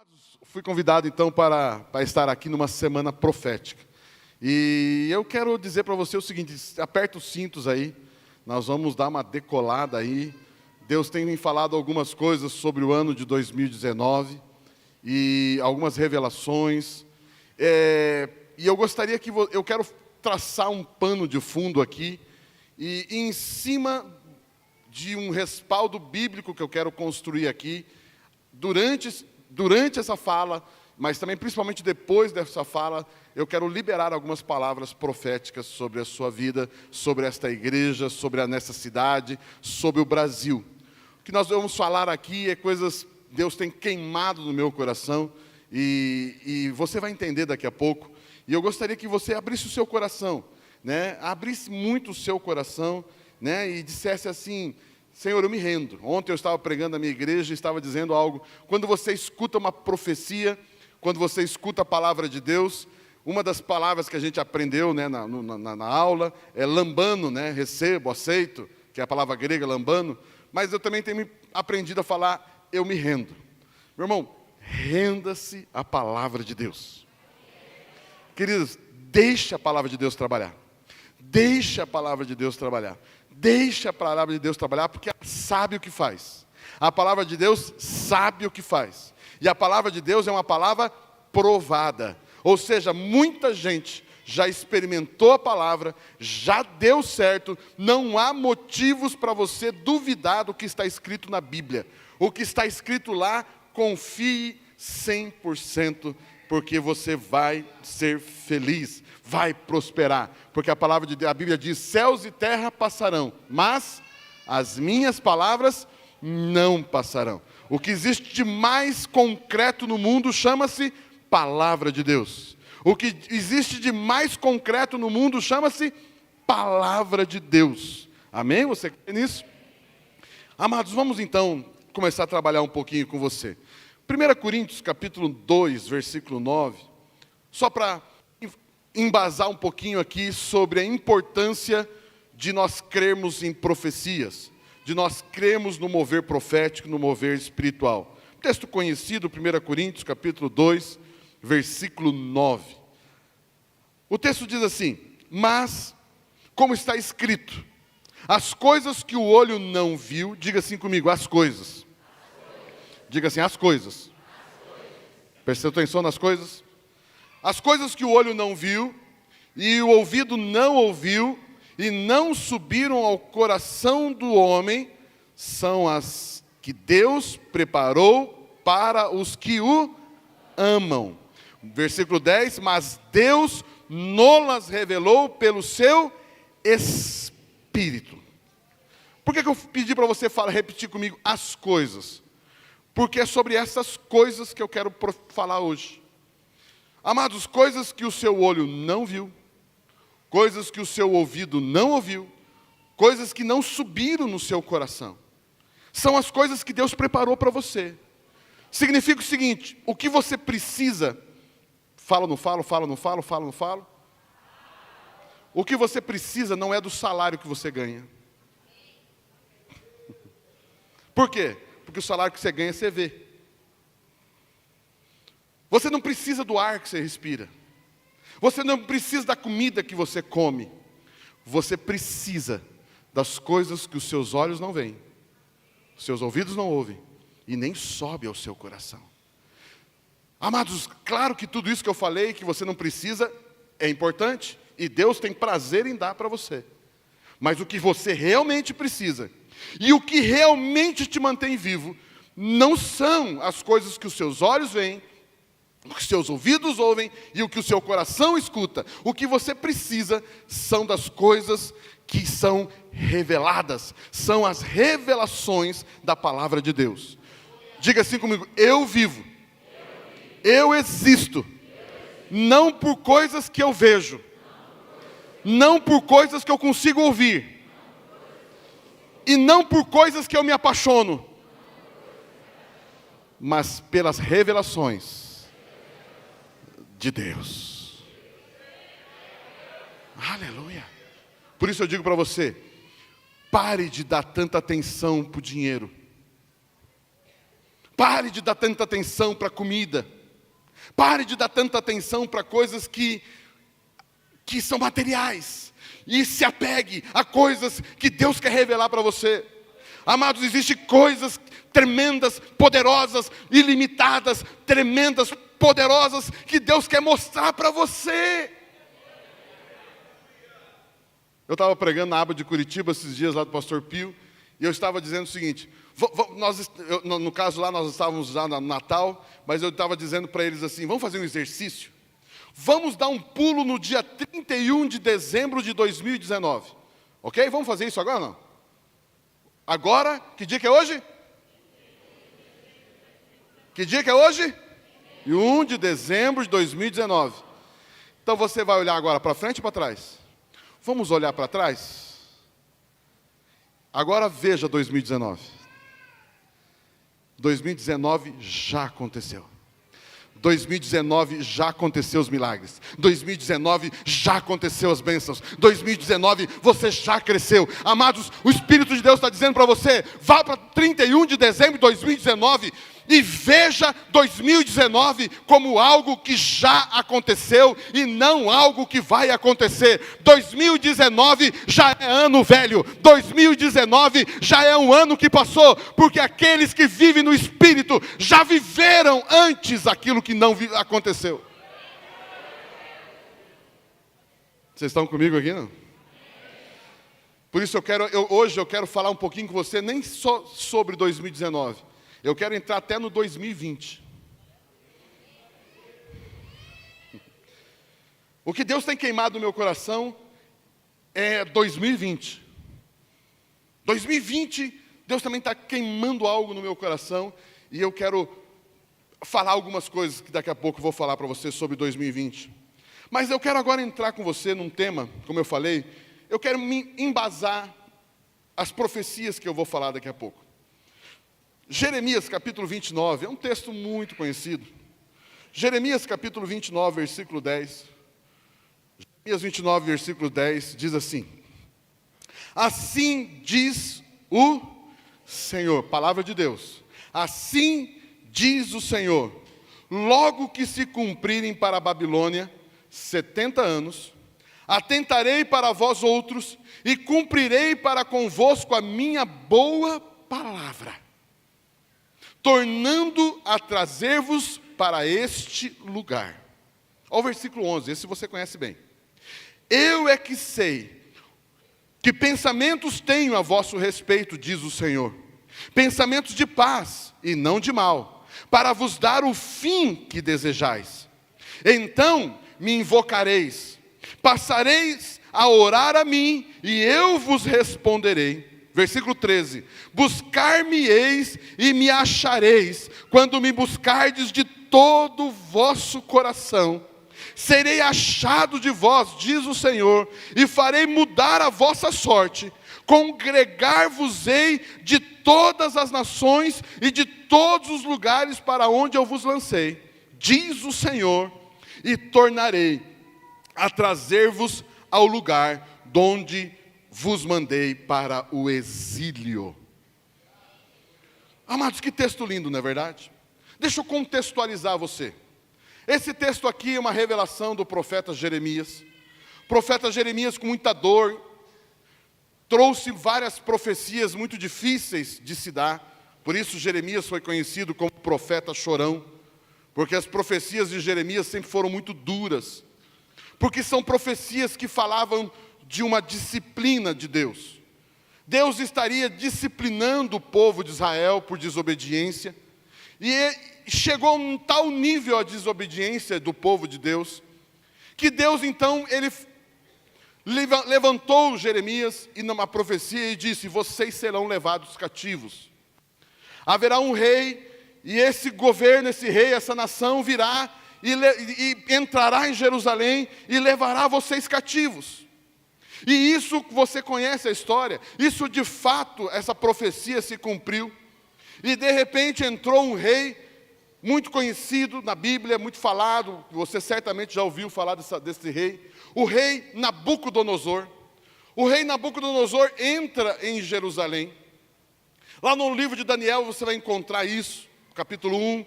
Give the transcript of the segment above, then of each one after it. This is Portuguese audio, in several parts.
Amados, fui convidado então para estar aqui numa semana profética. E eu quero dizer para você o seguinte: aperta os cintos aí, nós vamos dar uma decolada aí. Deus tem me falado algumas coisas sobre o ano de 2019 e algumas revelações. E eu gostaria que eu quero traçar um pano de fundo aqui e em cima de um respaldo bíblico que eu quero construir aqui durante essa fala, mas também principalmente depois dessa fala, eu quero liberar algumas palavras proféticas sobre a sua vida, sobre esta igreja, sobre nessa cidade, sobre o Brasil. O que nós vamos falar aqui é coisas que Deus tem queimado no meu coração e você vai entender daqui a pouco. E eu gostaria que você abrisse o seu coração, né? Abrisse muito o seu coração, né? E dissesse assim: Senhor, eu me rendo. Ontem eu estava pregando na minha igreja e estava dizendo algo. Quando você escuta uma profecia, quando você escuta a palavra de Deus, uma das palavras que a gente aprendeu, né, na aula é lambano, né, recebo, aceito, que é a palavra grega lambano, mas eu também tenho aprendido a falar, eu me rendo. Meu irmão, renda-se à palavra de Deus. Queridos, deixe a palavra de Deus trabalhar. Deixe a palavra de Deus trabalhar. Deixe a palavra de Deus trabalhar, porque ela sabe o que faz. A palavra de Deus sabe o que faz. E a palavra de Deus é uma palavra provada. Ou seja, muita gente já experimentou a palavra, já deu certo. Não há motivos para você duvidar do que está escrito na Bíblia. O que está escrito lá, confie 100%, porque você vai ser feliz, vai prosperar, porque a Bíblia diz: céus e terra passarão, mas as minhas palavras não passarão. O que existe de mais concreto no mundo chama-se palavra de Deus. O que existe de mais concreto no mundo chama-se palavra de Deus. Amém? Você crê nisso? Amados, vamos então começar a trabalhar um pouquinho com você. 1 Coríntios capítulo 2, versículo 9, só para embasar um pouquinho aqui sobre a importância de nós crermos em profecias, de nós crermos no mover profético, no mover espiritual. Texto conhecido, 1 Coríntios capítulo 2, versículo 9. O texto diz assim: mas, como está escrito, as coisas que o olho não viu, diga assim comigo, as coisas. Diga assim, as coisas. Prestou atenção nas coisas? As coisas que o olho não viu, e o ouvido não ouviu, e não subiram ao coração do homem, são as que Deus preparou para os que o amam. Versículo 10, mas Deus nos revelou pelo seu Espírito. Por que eu pedi para você repetir comigo as coisas? Porque é sobre essas coisas que eu quero falar hoje. Amados, coisas que o seu olho não viu, coisas que o seu ouvido não ouviu, coisas que não subiram no seu coração, são as coisas que Deus preparou para você. Significa o seguinte: o que você precisa, falo, não falo, falo, não falo, falo, não falo. O que você precisa não é do salário que você ganha. Por quê? Porque o salário que você ganha, você vê. Você não precisa do ar que você respira. Você não precisa da comida que você come. Você precisa das coisas que os seus olhos não veem, os seus ouvidos não ouvem, e nem sobe ao seu coração. Amados, claro que tudo isso que eu falei, que você não precisa, é importante, e Deus tem prazer em dar para você. Mas o que você realmente precisa, e o que realmente te mantém vivo, não são as coisas que os seus olhos veem, o que os seus ouvidos ouvem e o que o seu coração escuta. O que você precisa são das coisas que são reveladas, são as revelações da palavra de Deus. Diga assim comigo: eu vivo, eu existo, não por coisas que eu vejo, não por coisas que eu consigo ouvir, e não por coisas que eu me apaixono, mas pelas revelações de Deus. Aleluia. Por isso eu digo para você: pare de dar tanta atenção para o dinheiro. Pare de dar tanta atenção para a comida. Pare de dar tanta atenção para coisas que são materiais. E se apegue a coisas que Deus quer revelar para você. Amados, existem coisas tremendas, poderosas, ilimitadas, tremendas, poderosas, que Deus quer mostrar para você. Eu estava pregando na aba de Curitiba esses dias lá do pastor Pio, e eu estava dizendo o seguinte, no caso lá nós estávamos já no Natal, mas eu estava dizendo para eles assim, vamos fazer um exercício? Vamos dar um pulo no dia 31 de dezembro de 2019. Ok? Vamos fazer isso agora ou não? Agora, que dia que é hoje? Que dia que é hoje? 1 de dezembro de 2019. Então você vai olhar agora para frente ou para trás? Vamos olhar para trás? Agora veja 2019. 2019 já aconteceu. 2019 já aconteceu os milagres. 2019 já aconteceu as bênçãos. 2019 você já cresceu. Amados, o Espírito de Deus está dizendo para você, vá para 31 de dezembro de 2019 e veja 2019 como algo que já aconteceu e não algo que vai acontecer. 2019 já é ano velho. 2019 já é um ano que passou, porque aqueles que vivem no Espírito já viveram antes aquilo que não aconteceu. Vocês estão comigo aqui, não? Por isso hoje eu quero falar um pouquinho com você, nem só sobre 2019. Eu quero entrar até no 2020. O que Deus tem queimado no meu coração é 2020. 2020, Deus também está queimando algo no meu coração. E eu quero falar algumas coisas que daqui a pouco eu vou falar para você sobre 2020. Mas eu quero agora entrar com você num tema, como eu falei, eu quero me embasar as profecias que eu vou falar daqui a pouco. Jeremias capítulo 29, é um texto muito conhecido. Jeremias capítulo 29, versículo 10. Jeremias 29, versículo 10, diz assim: assim diz o Senhor, palavra de Deus. Assim diz o Senhor, logo que se cumprirem para a Babilônia 70 anos, atentarei para vós outros e cumprirei para convosco a minha boa palavra, tornando a trazer-vos para este lugar. Olha o versículo 11, esse você conhece bem. Eu é que sei que pensamentos tenho a vosso respeito, diz o Senhor, pensamentos de paz e não de mal, para vos dar o fim que desejais. Então me invocareis, passareis a orar a mim, e eu vos responderei. Versículo 13, buscar-me-eis e me achareis, quando me buscardes de todo o vosso coração. Serei achado de vós, diz o Senhor, e farei mudar a vossa sorte. Congregar-vos-ei de todas as nações e de todos os lugares para onde eu vos lancei, diz o Senhor, e tornarei a trazer-vos ao lugar donde vos mandei para o exílio. Amados, que texto lindo, não é verdade? Deixa eu contextualizar você. Esse texto aqui é uma revelação do profeta Jeremias. O profeta Jeremias, com muita dor, trouxe várias profecias muito difíceis de se dar. Por isso Jeremias foi conhecido como profeta chorão, porque as profecias de Jeremias sempre foram muito duras, porque são profecias que falavam de uma disciplina de Deus. Deus estaria disciplinando o povo de Israel por desobediência, e chegou a um tal nível a desobediência do povo de Deus, que Deus então, ele levantou Jeremias e numa profecia e disse: vocês serão levados cativos. Haverá um rei, e esse governo, esse rei, essa nação virá e entrará em Jerusalém e levará vocês cativos. E isso, você conhece a história, isso de fato, essa profecia se cumpriu. E de repente entrou um rei muito conhecido na Bíblia, muito falado, você certamente já ouviu falar desse rei, o rei Nabucodonosor. O rei Nabucodonosor entra em Jerusalém. Lá no livro de Daniel você vai encontrar isso, capítulo 1,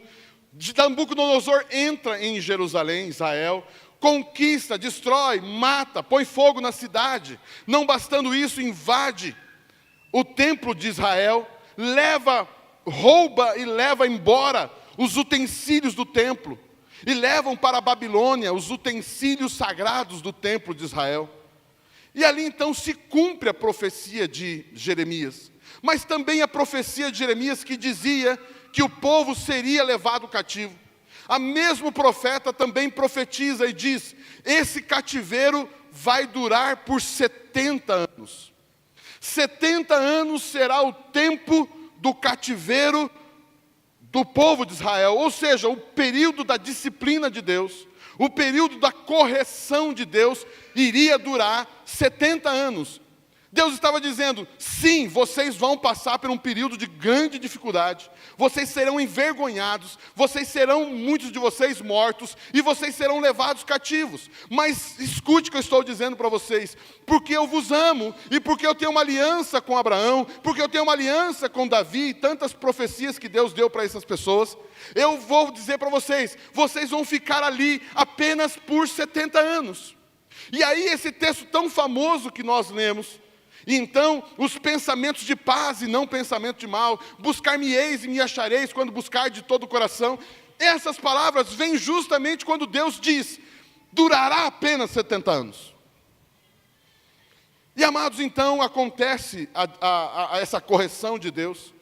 Nabucodonosor entra em Jerusalém, Israel, conquista, destrói, mata, põe fogo na cidade. Não bastando isso, invade o templo de Israel, rouba e leva embora os utensílios do templo, e levam para a Babilônia os utensílios sagrados do templo de Israel. E ali então se cumpre a profecia de Jeremias, mas também a profecia de Jeremias que dizia que o povo seria levado cativo. A mesmo profeta também profetiza e diz: esse cativeiro vai durar por 70 anos. 70 anos será o tempo do cativeiro do povo de Israel, ou seja, o período da disciplina de Deus, o período da correção de Deus iria durar 70 anos. Deus estava dizendo: sim, vocês vão passar por um período de grande dificuldade, vocês serão envergonhados, muitos de vocês mortos, e vocês serão levados cativos. Mas escute o que eu estou dizendo para vocês: porque eu vos amo, e porque eu tenho uma aliança com Abraão, porque eu tenho uma aliança com Davi, e tantas profecias que Deus deu para essas pessoas, eu vou dizer para vocês: vocês vão ficar ali apenas por 70 anos. E aí esse texto tão famoso que nós lemos, e então, os pensamentos de paz e não pensamento de mal, buscar-me-eis e me achareis quando buscar de todo o coração. Essas palavras vêm justamente quando Deus diz: durará apenas 70 anos. E amados, então acontece essa correção de Deus.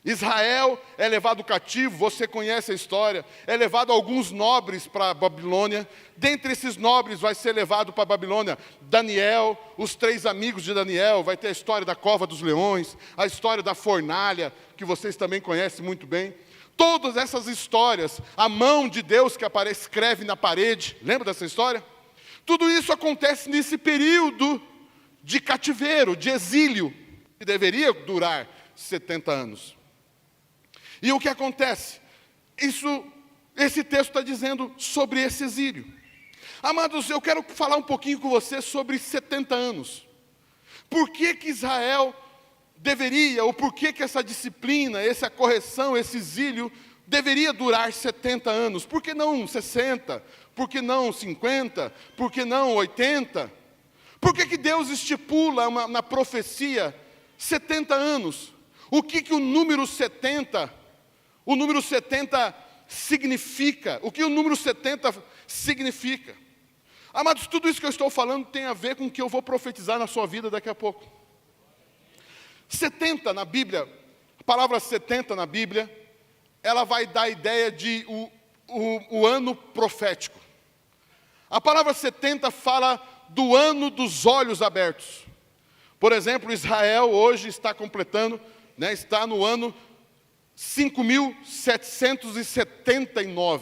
Israel é levado cativo, você conhece a história, é levado alguns nobres para a Babilônia. Dentre esses nobres vai ser levado para a Babilônia Daniel, os 3 amigos de Daniel, vai ter a história da cova dos leões, a história da fornalha, que vocês também conhecem muito bem. Todas essas histórias, a mão de Deus que escreve na parede, lembra dessa história? Tudo isso acontece nesse período de cativeiro, de exílio, que deveria durar 70 anos. E o que acontece? Esse texto está dizendo sobre esse exílio. Amados, eu quero falar um pouquinho com você sobre 70 anos. Por que que Israel deveria, ou por que que essa disciplina, essa correção, esse exílio, deveria durar 70 anos? Por que não 60? Por que não 50? Por que não 80? Por que que Deus estipula na profecia 70 anos? O que o número 70 significa? O que o número 70 significa? Amados, tudo isso que eu estou falando tem a ver com o que eu vou profetizar na sua vida daqui a pouco. 70 na Bíblia, a palavra 70 na Bíblia, ela vai dar a ideia de o ano profético. A palavra 70 fala do ano dos olhos abertos. Por exemplo, Israel hoje está completando, está no ano 5.779.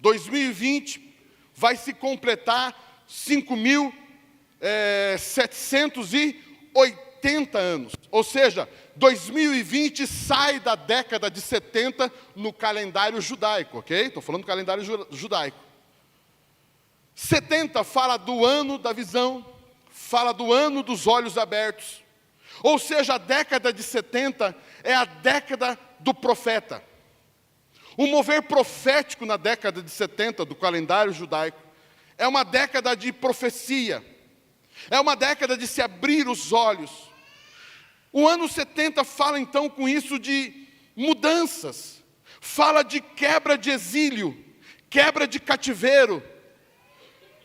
2020 vai se completar 5.780 anos. Ou seja, 2020 sai da década de 70 no calendário judaico, ok? Estou falando do calendário judaico. 70 fala do ano da visão, fala do ano dos olhos abertos. Ou seja, a década de 70 é a década do profeta. O mover profético na década de 70 do calendário judaico é uma década de profecia. É uma década de se abrir os olhos. O ano 70 fala então com isso de mudanças. Fala de quebra de exílio, quebra de cativeiro.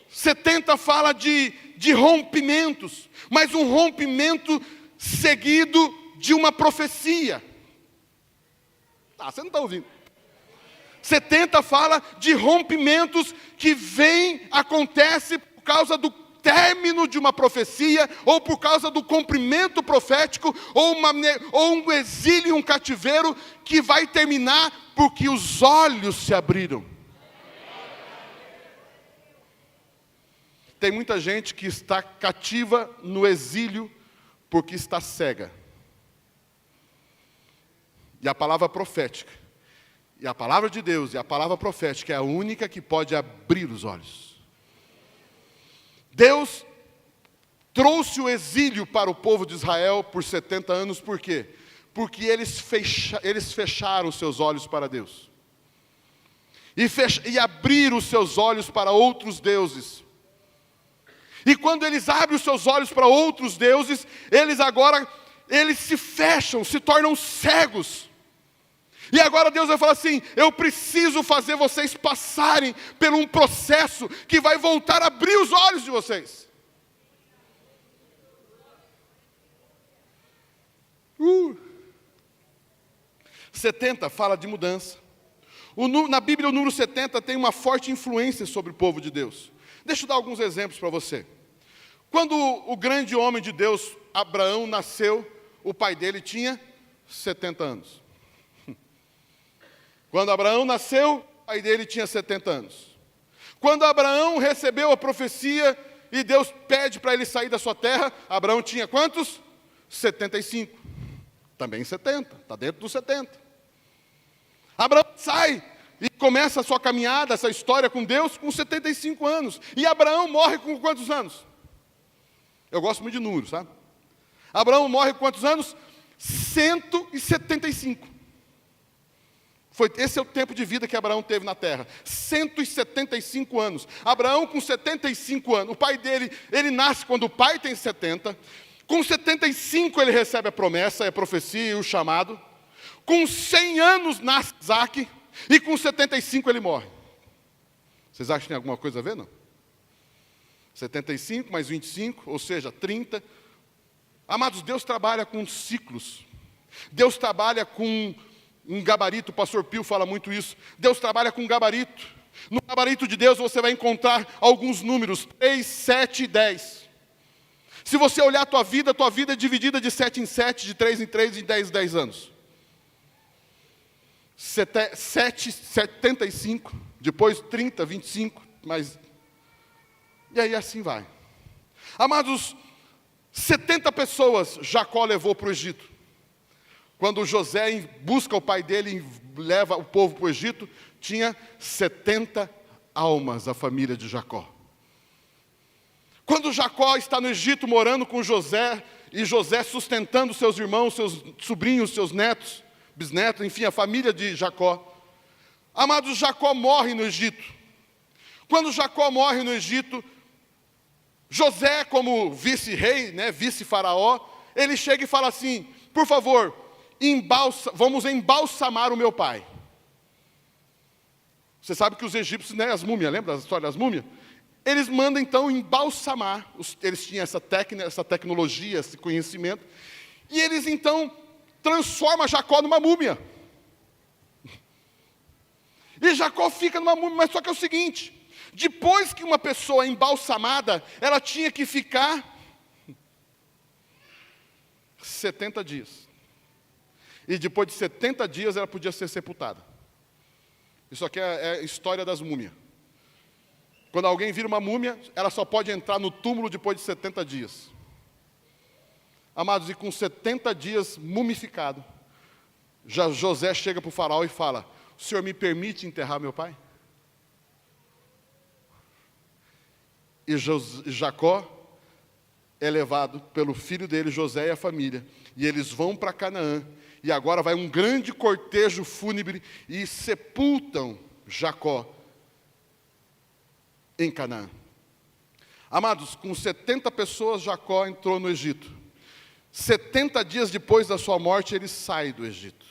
70 fala de rompimentos, mas um rompimento seguido de uma profecia. Você não está ouvindo. 70 fala de rompimentos que acontece por causa do término de uma profecia, ou por causa do cumprimento profético, ou um exílio, um cativeiro, que vai terminar porque os olhos se abriram. Tem muita gente que está cativa no exílio porque está cega. E a palavra profética, e a palavra de Deus, e a palavra profética é a única que pode abrir os olhos. Deus trouxe o exílio para o povo de Israel por 70 anos, por quê? Porque eles fecharam os seus olhos para Deus. E abriram os seus olhos para outros deuses. E quando eles abrem os seus olhos para outros deuses, eles se fecham, se tornam cegos. E agora Deus vai falar assim: eu preciso fazer vocês passarem por um processo que vai voltar a abrir os olhos de vocês. 70 fala de mudança. Na Bíblia o número 70 tem uma forte influência sobre o povo de Deus. Deixa eu dar alguns exemplos para você. Quando o grande homem de Deus, Abraão, nasceu, o pai dele tinha 70 anos. Quando Abraão nasceu, o pai dele tinha 70 anos. Quando Abraão recebeu a profecia e Deus pede para ele sair da sua terra, Abraão tinha quantos? 75. Também 70, está dentro dos 70. Abraão sai e começa a sua caminhada, essa história com Deus, com 75 anos. E Abraão morre com quantos anos? Eu gosto muito de números, sabe? Abraão morre com quantos anos? 175. Esse é o tempo de vida que Abraão teve na terra. 175 anos. Abraão com 75 anos. O pai dele, ele nasce quando o pai tem 70. Com 75 ele recebe a promessa, a profecia e o chamado. Com 100 anos nasce Isaac. E com 75 ele morre. Vocês acham que tem alguma coisa a ver, não? 75 mais 25, ou seja, 30. Amados, Deus trabalha com ciclos. Deus trabalha com um gabarito, o pastor Pio fala muito isso. Deus trabalha com gabarito. No gabarito de Deus você vai encontrar alguns números, 3, 7 e 10. Se você olhar a tua vida é dividida de 7 em 7, de 3 em 3 e 10 em 10 anos. 7, 75, depois 30, 25, mais... E aí assim vai. Amados, 70 pessoas Jacó levou para o Egito. Quando José busca o pai dele e leva o povo para o Egito, tinha 70 almas a família de Jacó. Quando Jacó está no Egito morando com José, e José sustentando seus irmãos, seus sobrinhos, seus netos, bisnetos, enfim, a família de Jacó. Amados, Jacó morre no Egito. Quando Jacó morre no Egito, José, como vice-rei, vice-faraó, ele chega e fala assim: por favor, vamos embalsamar o meu pai. Você sabe que os egípcios, as múmias, lembra da história das múmias? Eles mandam então embalsamar, eles tinham essa técnica, essa tecnologia, esse conhecimento, e eles então transformam Jacó numa múmia. E Jacó fica numa múmia, mas só que é o seguinte: depois que uma pessoa é embalsamada, ela tinha que ficar 70 dias. E depois de 70 dias ela podia ser sepultada. Isso aqui é a história das múmias. Quando alguém vira uma múmia, ela só pode entrar no túmulo depois de 70 dias. Amados, e com 70 dias mumificado, José chega para o faraó e fala: o senhor me permite enterrar meu pai? E Jacó é levado pelo filho dele, José, e a família. E eles vão para Canaã. E agora vai um grande cortejo fúnebre e sepultam Jacó em Canaã. Amados, com 70 pessoas, Jacó entrou no Egito. 70 dias depois da sua morte, ele sai do Egito.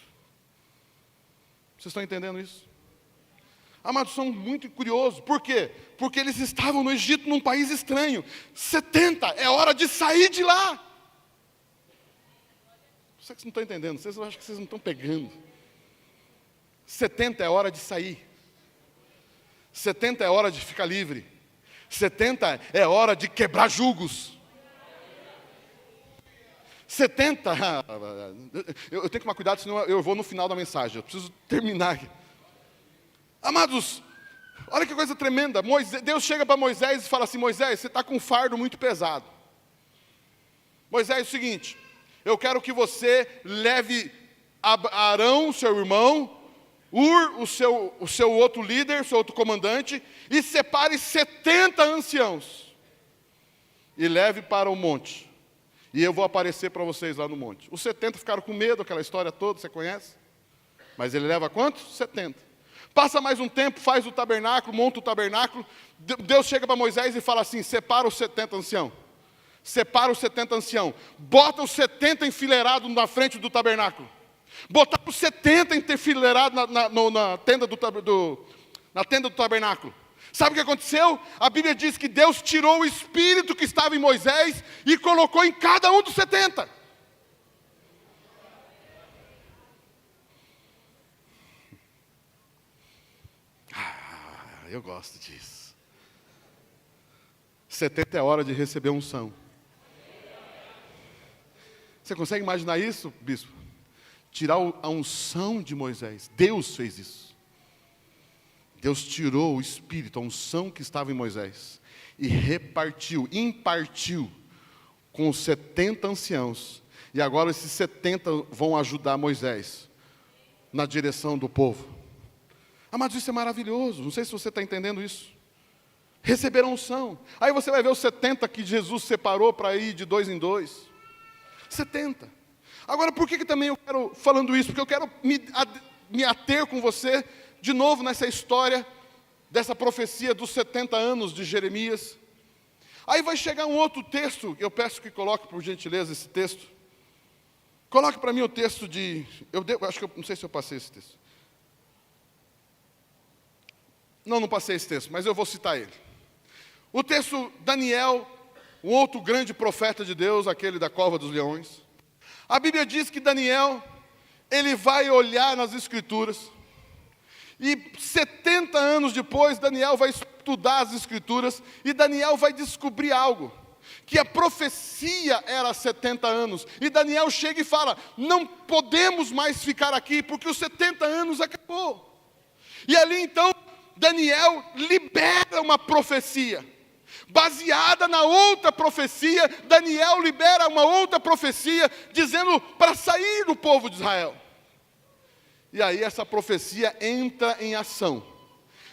Vocês estão entendendo isso? Amados, são muito curiosos. Por quê? Porque eles estavam no Egito, num país estranho. 70, é hora de sair de lá. Vocês não estão entendendo, vocês acham que vocês não estão pegando. 70 é hora de sair. 70 é hora de ficar livre. 70 é hora de quebrar julgos. 70, eu tenho que tomar cuidado, senão eu vou no final da mensagem. Eu preciso terminar aqui. Amados, olha que coisa tremenda. Deus chega para Moisés e fala assim: Moisés, você está com um fardo muito pesado. Moisés, é o seguinte: eu quero que você leve Arão, seu irmão, o seu outro líder, seu outro comandante, e separe 70 anciãos, e leve para o monte, E eu vou aparecer para vocês lá no monte. Os 70 ficaram com medo, aquela história toda, você conhece? Mas ele leva quantos? 70. Passa mais um tempo, faz o tabernáculo, monta o tabernáculo. Deus chega para Moisés e fala assim: separa os 70 anciãos. Separa os 70 anciãos. Bota os 70 enfileirados na frente do tabernáculo. Botar os 70 enfileirados na tenda do tabernáculo. Sabe o que aconteceu? A Bíblia diz que Deus tirou o espírito que estava em Moisés e colocou em cada um dos 70. Eu gosto disso. 70 é hora de receber unção. Você consegue imaginar isso, bispo? Tirar a unção de Moisés. Deus fez isso. Deus tirou o espírito, a unção que estava em Moisés, e impartiu com os 70 anciãos. E agora esses 70 vão ajudar Moisés na direção do povo. Amados, isso é maravilhoso. Não sei se você está entendendo isso. Receberam unção. Aí você vai ver os 70 que Jesus separou para ir de 2 em 2. 70. Agora, por que também eu quero falando isso? Porque eu quero me ater com você de novo nessa história dessa profecia dos 70 anos de Jeremias. Aí vai chegar um outro texto, eu peço que coloque por gentileza esse texto. Coloque para mim o texto de... não sei se eu passei esse texto. Não passei esse texto, mas eu vou citar ele. O texto Daniel, um outro grande profeta de Deus, aquele da cova dos leões. A Bíblia diz que Daniel, ele vai olhar nas Escrituras. E 70 anos depois, Daniel vai estudar as Escrituras e Daniel vai descobrir algo, que a profecia era 70 anos. E Daniel chega e fala: não podemos mais ficar aqui, porque os 70 anos acabou. E ali então, Daniel libera uma profecia. Baseada na outra profecia, Daniel libera uma outra profecia, dizendo para sair do povo de Israel. E aí essa profecia entra em ação.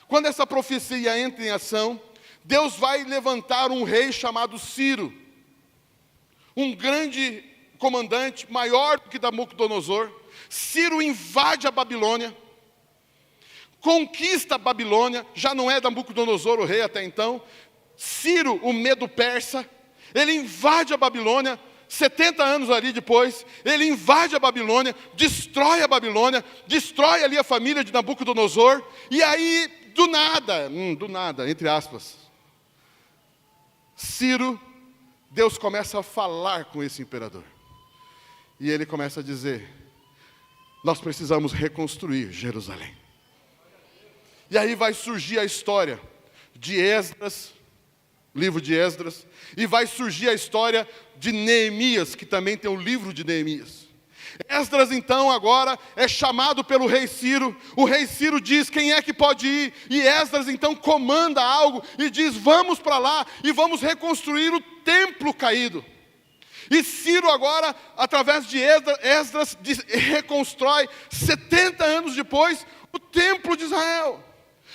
Quando essa profecia entra em ação, Deus vai levantar um rei chamado Ciro. Um grande comandante, maior do que Nabucodonosor. Ciro invade a Babilônia. Conquista a Babilônia, já não é Nabucodonosor o rei até então. Ciro, o medo persa, ele invade a Babilônia. 70 anos ali depois, ele invade a Babilônia, destrói ali a família de Nabucodonosor, e aí, do nada, entre aspas, Ciro, Deus começa a falar com esse imperador, e ele começa a dizer: nós precisamos reconstruir Jerusalém. E aí vai surgir a história de Esdras, livro de Esdras, e vai surgir a história de Neemias, que também tem o livro de Neemias. Esdras então agora é chamado pelo rei Ciro. O rei Ciro diz: quem é que pode ir? E Esdras então comanda algo e diz: vamos para lá e vamos reconstruir o templo caído. E Ciro agora, através de Esdras, reconstrói 70 anos depois o templo de Israel.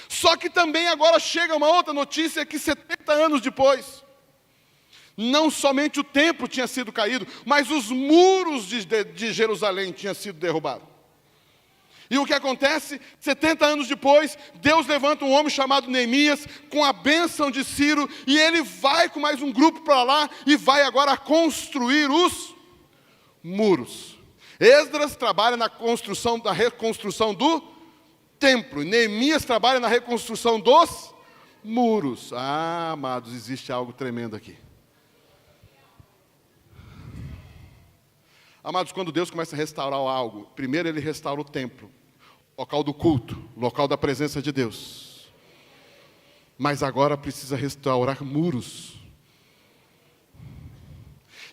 Só que também agora chega uma outra notícia, que 70 anos depois, não somente o templo tinha sido caído, mas os muros de Jerusalém tinham sido derrubados. E o que acontece? 70 anos depois, Deus levanta um homem chamado Neemias, com a bênção de Ciro, e ele vai com mais um grupo para lá, e vai agora construir os muros. Esdras trabalha na reconstrução do templo. Neemias trabalha na reconstrução dos muros. Ah, amados, existe algo tremendo aqui. Amados, quando Deus começa a restaurar algo, primeiro ele restaura o templo, local do culto, local da presença de Deus. Mas agora precisa restaurar muros.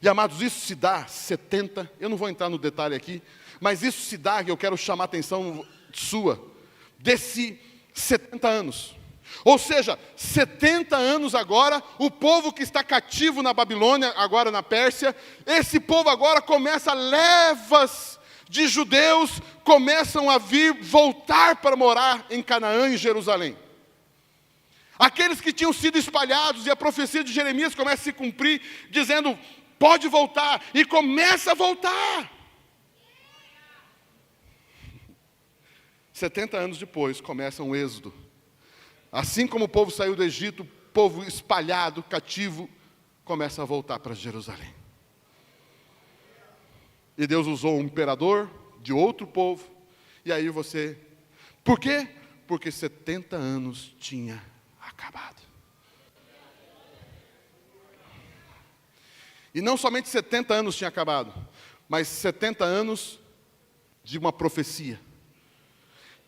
E amados, isso se dá 70, eu não vou entrar no detalhe aqui, mas isso se dá, que eu quero chamar a atenção sua, desses 70 anos. Ou seja, 70 anos agora, o povo que está cativo na Babilônia, agora na Pérsia, esse povo agora começa, levas de judeus, começam a voltar para morar em Canaã, em Jerusalém. Aqueles que tinham sido espalhados, e a profecia de Jeremias começa a se cumprir, dizendo: pode voltar, e começa a voltar. 70 anos depois, começa um êxodo. Assim como o povo saiu do Egito, o povo espalhado, cativo, começa a voltar para Jerusalém. E Deus usou um imperador de outro povo, e aí você... Por quê? Porque 70 anos tinha acabado. E não somente 70 anos tinha acabado, mas 70 anos de uma profecia.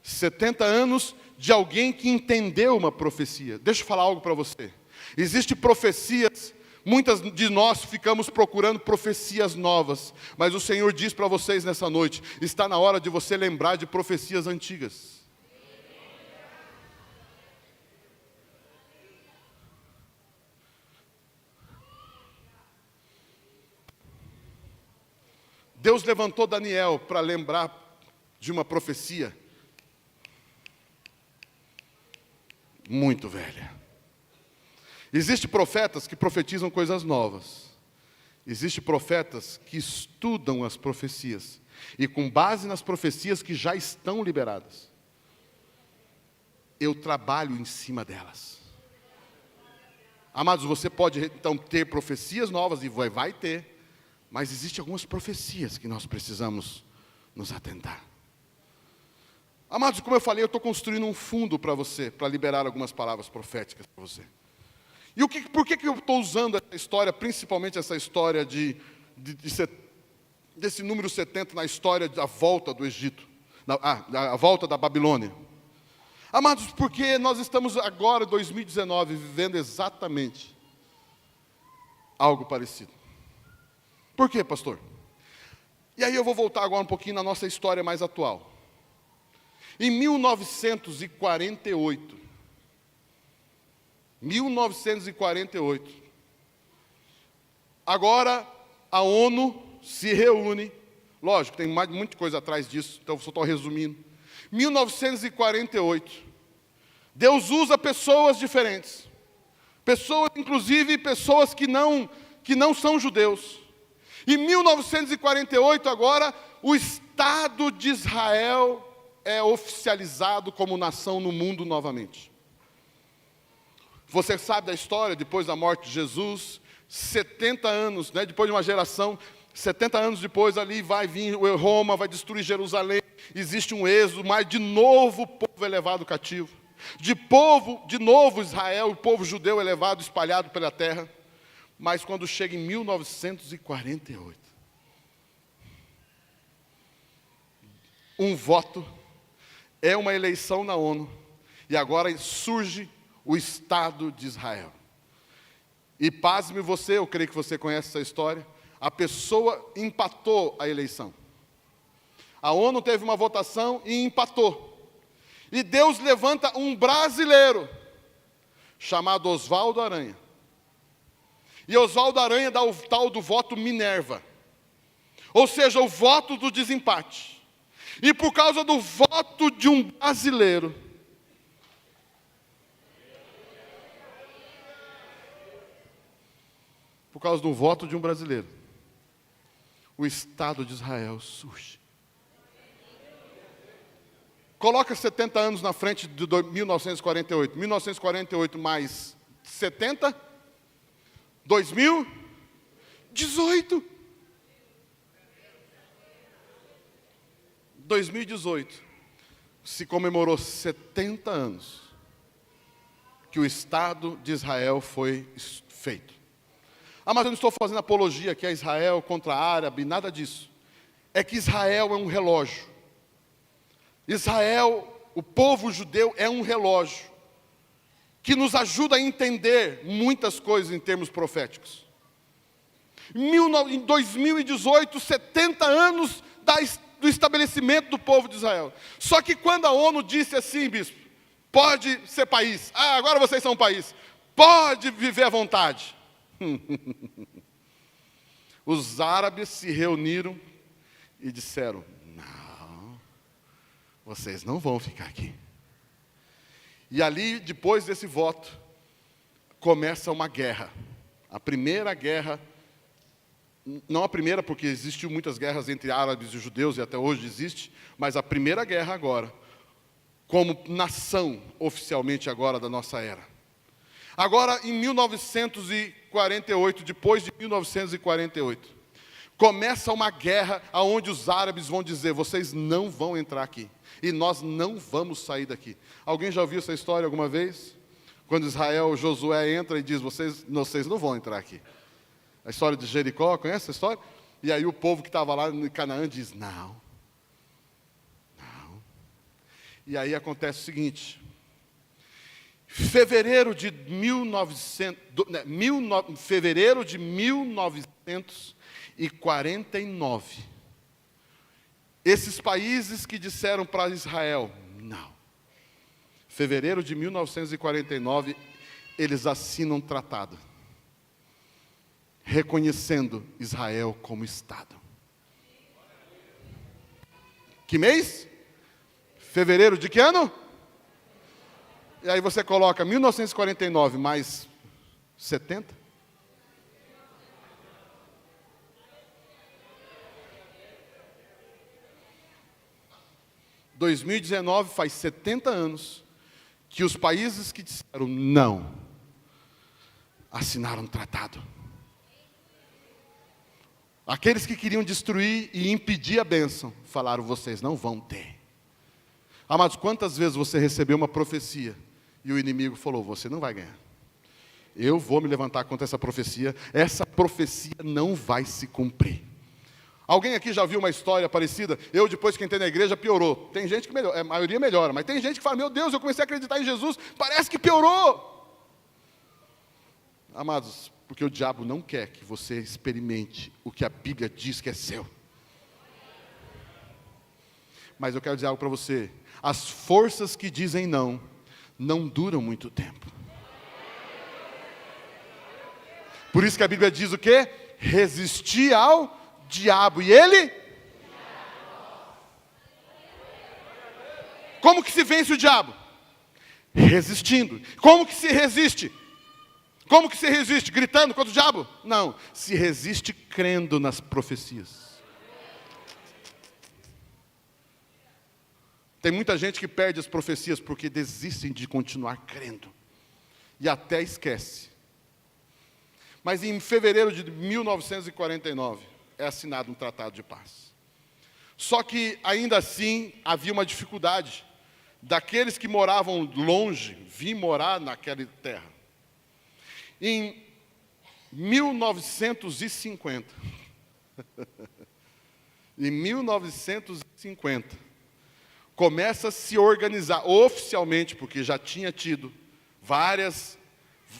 70 anos de alguém que entendeu uma profecia. Deixa eu falar algo para você. Existem profecias, muitas de nós ficamos procurando profecias novas, mas o Senhor diz para vocês nessa noite, está na hora de você lembrar de profecias antigas. Deus levantou Daniel para lembrar de uma profecia muito velha. Existem profetas que profetizam coisas novas. Existem profetas que estudam as profecias. E com base nas profecias que já estão liberadas, eu trabalho em cima delas. Amados, você pode então ter profecias novas, e vai ter. Mas existem algumas profecias que nós precisamos nos atentar. Amados, como eu falei, eu estou construindo um fundo para você, para liberar algumas palavras proféticas para você. E por que eu estou usando essa história, principalmente essa história desse número 70 na história da volta do Egito, a volta da Babilônia? Amados, porque nós estamos agora, em 2019, vivendo exatamente algo parecido. Por quê, pastor? E aí eu vou voltar agora um pouquinho na nossa história mais atual. Em 1948, agora a ONU se reúne, lógico, tem muita coisa atrás disso, então eu só estou resumindo. 1948, Deus usa pessoas diferentes, pessoas, inclusive pessoas que não são judeus. Em 1948, agora, o Estado de Israel é oficializado como nação no mundo novamente. Você sabe da história, depois da morte de Jesus, 70 anos, depois de uma geração, 70 anos depois ali vai vir Roma, vai destruir Jerusalém, existe um êxodo, mas de novo o povo é levado cativo. De novo Israel, o povo judeu é levado, espalhado pela terra. Mas quando chega em 1948, um voto, é uma eleição na ONU, e agora surge o Estado de Israel. E pasme você, eu creio que você conhece essa história, a pessoa empatou a eleição. A ONU teve uma votação e empatou. E Deus levanta um brasileiro, chamado Oswaldo Aranha. E Oswaldo Aranha dá o tal do voto Minerva. Ou seja, o voto do desempate. E por causa do voto de um brasileiro, o Estado de Israel surge. Coloca 70 anos na frente de 1948. 1948 mais 70... 2018. 2018 se comemorou 70 anos que o Estado de Israel foi feito. Mas eu não estou fazendo apologia aqui a Israel contra a árabe, nada disso. É que Israel é um relógio. Israel, o povo judeu é um relógio que nos ajuda a entender muitas coisas em termos proféticos. Em 2018, 70 anos do estabelecimento do povo de Israel. Só que quando a ONU disse assim, bispo, pode ser país, agora vocês são um país, pode viver à vontade. Os árabes se reuniram e disseram, não, vocês não vão ficar aqui. E ali, depois desse voto, começa uma guerra. A primeira guerra Não a primeira, porque existiu muitas guerras entre árabes e judeus, e até hoje existe, mas a primeira guerra agora, como nação, oficialmente agora, da nossa era. Agora, em 1948, depois de 1948, começa uma guerra onde os árabes vão dizer, vocês não vão entrar aqui, e nós não vamos sair daqui. Alguém já ouviu essa história alguma vez? Quando Israel, Josué entra e diz, vocês não vão entrar aqui. A história de Jericó, conhece essa história? E aí o povo que estava lá em Canaã diz, não. E aí acontece o seguinte, fevereiro de 1949, esses países que disseram para Israel, não. Fevereiro de 1949, eles assinam um tratado, reconhecendo Israel como Estado. Que mês? Fevereiro de que ano? E aí você coloca 1949 mais 70? Em 2019 faz 70 anos que os países que disseram não assinaram um tratado. Aqueles que queriam destruir e impedir a bênção, falaram, vocês não vão ter. Amados, quantas vezes você recebeu uma profecia e o inimigo falou, você não vai ganhar. Eu vou me levantar contra essa profecia não vai se cumprir. Alguém aqui já viu uma história parecida? Eu, depois que entrei na igreja, piorou. Tem gente que melhora, a maioria melhora, mas tem gente que fala, meu Deus, eu comecei a acreditar em Jesus, parece que piorou. Amados, porque o diabo não quer que você experimente o que a Bíblia diz que é seu. Mas eu quero dizer algo para você. As forças que dizem não duram muito tempo. Por isso que a Bíblia diz o quê? Resistir ao diabo. E ele? Como que se vence o diabo? Resistindo. Como que se resiste? Como que se resiste? Gritando contra o diabo? Não. Se resiste crendo nas profecias. Tem muita gente que perde as profecias porque desistem de continuar crendo. E até esquece. Mas em fevereiro de 1949, é assinado um tratado de paz. Só que, ainda assim, havia uma dificuldade. Daqueles que moravam longe, vir morar naquela terra. Em 1950, começa a se organizar oficialmente, porque já tinha tido várias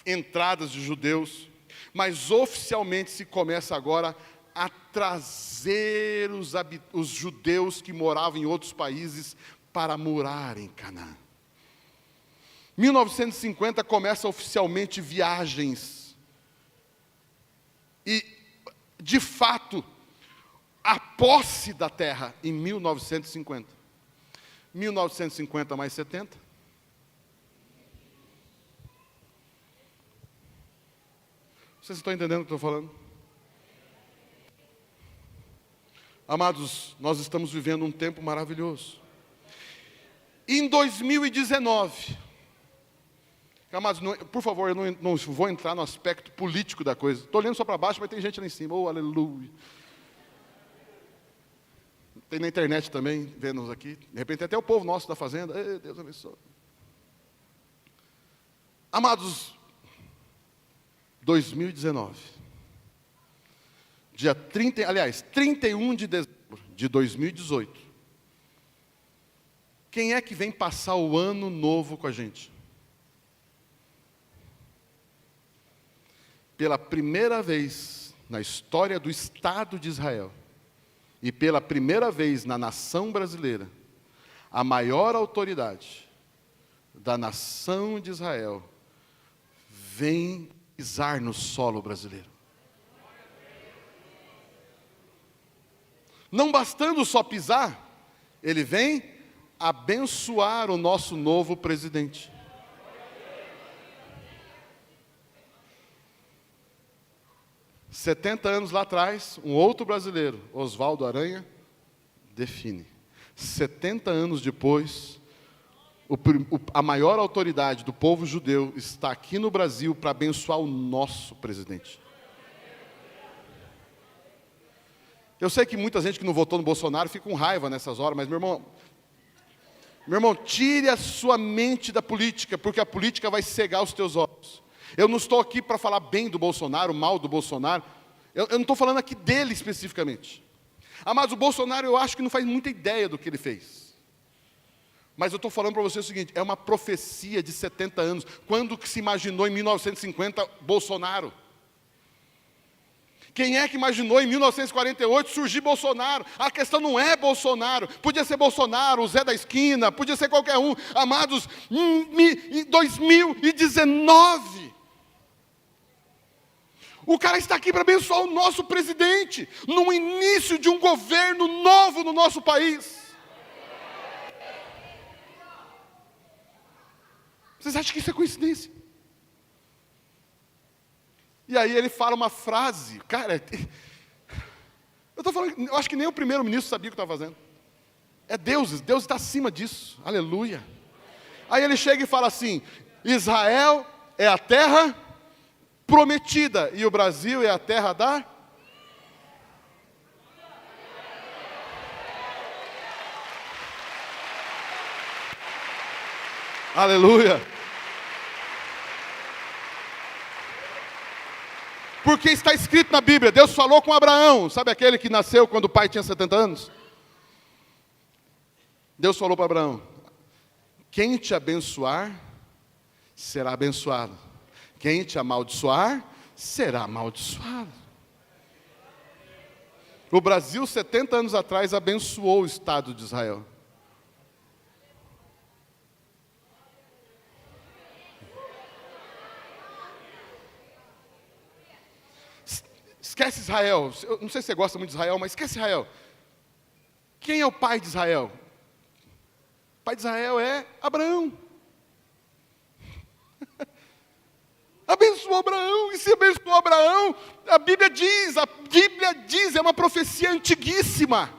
entradas de judeus, mas oficialmente se começa agora a trazer os judeus que moravam em outros países para morar em Canaã. 1950 começa oficialmente viagens. E, de fato, a posse da terra em 1950. 1950 mais 70. Vocês estão entendendo o que eu estou falando? Amados, nós estamos vivendo um tempo maravilhoso. Em 2019, amados, por favor, eu não vou entrar no aspecto político da coisa. Estou olhando só para baixo, mas tem gente lá em cima. Oh, aleluia. Tem na internet também, vendo-nos aqui. De repente, até o povo nosso da fazenda. Ei, Deus abençoe. Amados, 2019. Dia 31 de dezembro de 2018. Quem é que vem passar o ano novo com a gente? Pela primeira vez na história do Estado de Israel, e pela primeira vez na nação brasileira, a maior autoridade da nação de Israel vem pisar no solo brasileiro. Não bastando só pisar, ele vem abençoar o nosso novo presidente. 70 anos lá atrás, um outro brasileiro, Oswaldo Aranha, define. 70 anos depois, a maior autoridade do povo judeu está aqui no Brasil para abençoar o nosso presidente. Eu sei que muita gente que não votou no Bolsonaro fica com raiva nessas horas, mas, meu irmão, tire a sua mente da política, porque a política vai cegar os teus olhos. Eu não estou aqui para falar bem do Bolsonaro, mal do Bolsonaro. Eu não estou falando aqui dele especificamente. Mas o Bolsonaro eu acho que não faz muita ideia do que ele fez. Mas eu estou falando para você o seguinte, é uma profecia de 70 anos. Quando que se imaginou em 1950 Bolsonaro? Quem é que imaginou em 1948 surgir Bolsonaro? A questão não é Bolsonaro. Podia ser Bolsonaro, o Zé da esquina, podia ser qualquer um. Amados, em 2019... o cara está aqui para abençoar o nosso presidente, no início de um governo novo no nosso país. Vocês acham que isso é coincidência? E aí ele fala uma frase, cara, eu acho que nem o primeiro-ministro sabia o que estava fazendo. É Deus está acima disso, aleluia. Aí ele chega e fala assim, Israel é a terra prometida, e o Brasil é a terra da... Aleluia. Porque está escrito na Bíblia, Deus falou com Abraão, sabe aquele que nasceu quando o pai tinha 70 anos? Deus falou para Abraão, quem te abençoar, será abençoado. Quem te amaldiçoar, será amaldiçoado. O Brasil, 70 anos atrás, abençoou o Estado de Israel. Esquece Israel. Eu não sei se você gosta muito de Israel, mas esquece Israel. Quem é o pai de Israel? O pai de Israel é Abraão. Abençoou Abraão, e se abençoou Abraão, a Bíblia diz, é uma profecia antiguíssima.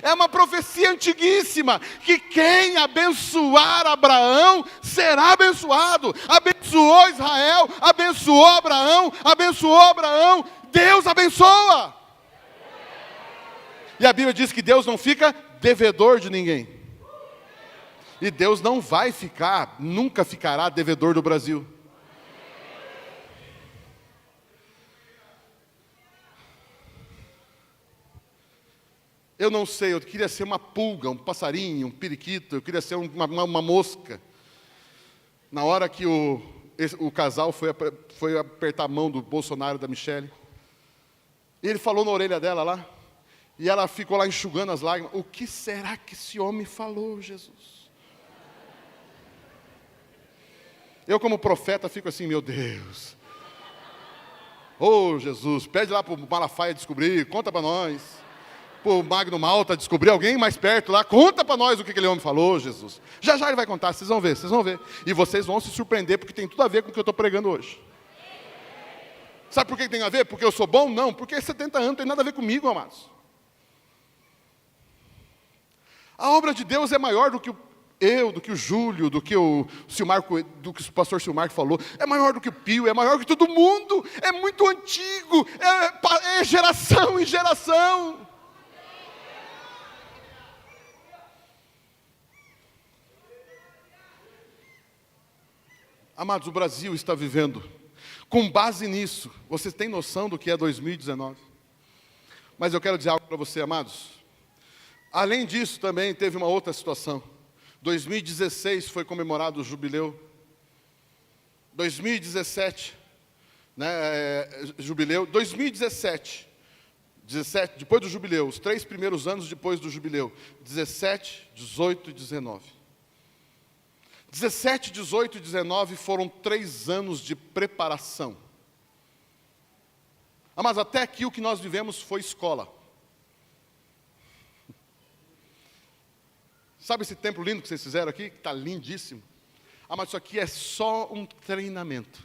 É uma profecia antiguíssima, que quem abençoar Abraão, será abençoado. Abençoou Israel, abençoou Abraão, Deus abençoa. E a Bíblia diz que Deus não fica devedor de ninguém. E Deus não vai ficar, nunca ficará devedor do Brasil. Eu não sei, eu queria ser uma pulga, um passarinho, um periquito, eu queria ser uma mosca. Na hora que o casal foi apertar a mão do Bolsonaro e da Michele, e ele falou na orelha dela lá, e ela ficou lá enxugando as lágrimas. O que será que esse homem falou, Jesus? Eu como profeta fico assim, meu Deus. Oh, Jesus, pede lá para o Malafaia descobrir, conta para nós. Para o Magno Malta descobrir alguém mais perto lá, conta para nós o que aquele homem falou, Jesus. Já ele vai contar, vocês vão ver. E vocês vão se surpreender, porque tem tudo a ver com o que eu estou pregando hoje. Sabe por que tem a ver? Porque eu sou bom? Não, porque 70 anos não tem nada a ver comigo, amados. A obra de Deus é maior do que do que o Júlio, do que o Silmarco, do que o pastor Silmarco falou. É maior do que o Pio, é maior que todo mundo. É muito antigo, é geração em geração. Amados, o Brasil está vivendo, com base nisso, vocês têm noção do que é 2019? Mas eu quero dizer algo para você, amados. Além disso, também teve uma outra situação. 2016 foi comemorado o jubileu. 2017, jubileu. 2017, depois do jubileu, os 3 primeiros anos depois do jubileu. 17, 18 e 19. 17, 18 e 19 foram 3 anos de preparação. Mas até aqui o que nós vivemos foi escola. Sabe esse templo lindo que vocês fizeram aqui? Que está lindíssimo. Mas isso aqui é só um treinamento.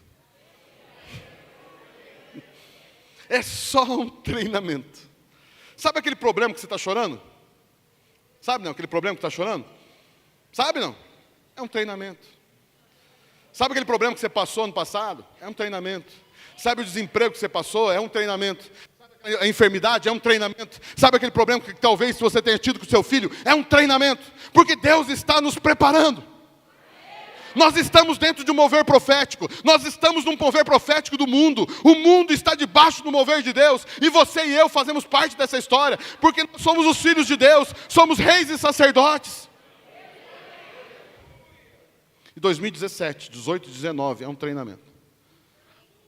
É só um treinamento. Sabe aquele problema que você está chorando? Sabe não, aquele problema que está chorando? Sabe não? É um treinamento. Sabe aquele problema que você passou no passado? É um treinamento. Sabe o desemprego que você passou? É um treinamento. Sabe a enfermidade? É um treinamento. Sabe aquele problema que talvez você tenha tido com seu filho? É um treinamento. Porque Deus está nos preparando. Nós estamos dentro de um mover profético. Nós estamos num mover profético do mundo. O mundo está debaixo do mover de Deus. E você e eu fazemos parte dessa história. Porque nós somos os filhos de Deus. Somos reis e sacerdotes. E 2017, 18, 19, é um treinamento.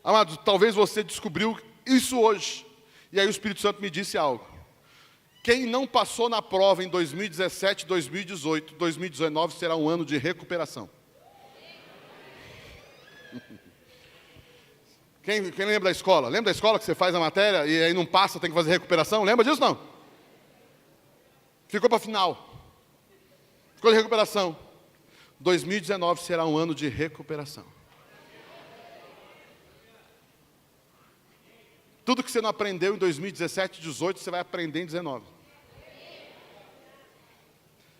Amados, talvez você descobriu isso hoje. E aí o Espírito Santo me disse algo. Quem não passou na prova em 2017, 2018, 2019 será um ano de recuperação. Quem lembra da escola? Lembra da escola que você faz a matéria e aí não passa, tem que fazer recuperação? Lembra disso não? Ficou para final. Ficou de recuperação. 2019 será um ano de recuperação. Tudo que você não aprendeu em 2017, 18, você vai aprender em 19.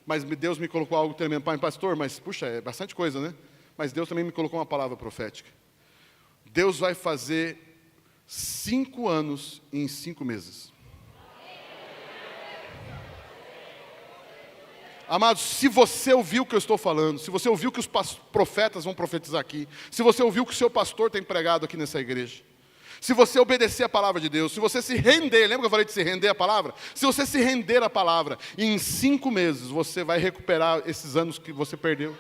Mas Deus me colocou algo tremendo. Pai, pastor, mas puxa, é bastante coisa, né? Mas Deus também me colocou uma palavra profética. Deus vai fazer 5 anos em 5 meses. Amados, se você ouviu o que eu estou falando, se você ouviu o que os profetas vão profetizar aqui, se você ouviu o que o seu pastor tem pregado aqui nessa igreja, se você obedecer a palavra de Deus, se você se render, lembra que eu falei de se render à palavra? Se você se render à palavra, em 5 meses você vai recuperar esses anos que você perdeu.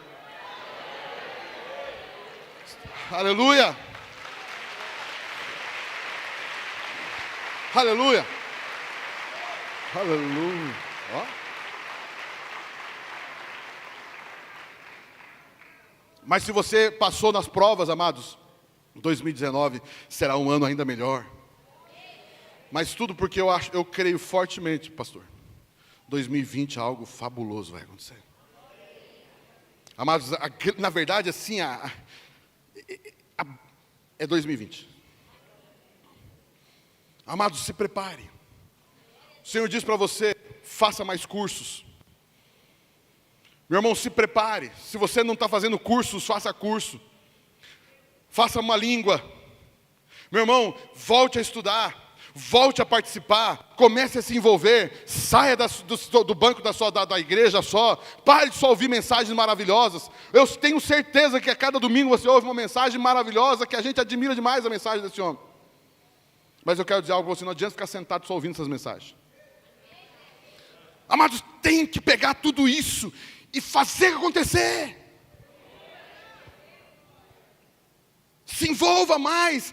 Aleluia! Aleluia! Aleluia! Ó. Mas se você passou nas provas, amados, 2019 será um ano ainda melhor. Mas tudo porque eu creio fortemente, pastor. 2020 algo fabuloso vai acontecer. Amados, na verdade assim, é 2020. Amados, se prepare. O Senhor diz para você, faça mais cursos. Meu irmão, se prepare. Se você não está fazendo cursos, faça curso. Faça uma língua. Meu irmão, volte a estudar. Volte a participar. Comece a se envolver. Saia do banco da igreja só. Pare de só ouvir mensagens maravilhosas. Eu tenho certeza que a cada domingo você ouve uma mensagem maravilhosa, que a gente admira demais a mensagem desse homem. Mas eu quero dizer algo para você, não adianta ficar sentado só ouvindo essas mensagens. Amados, tem que pegar tudo isso e fazer acontecer. Se envolva mais,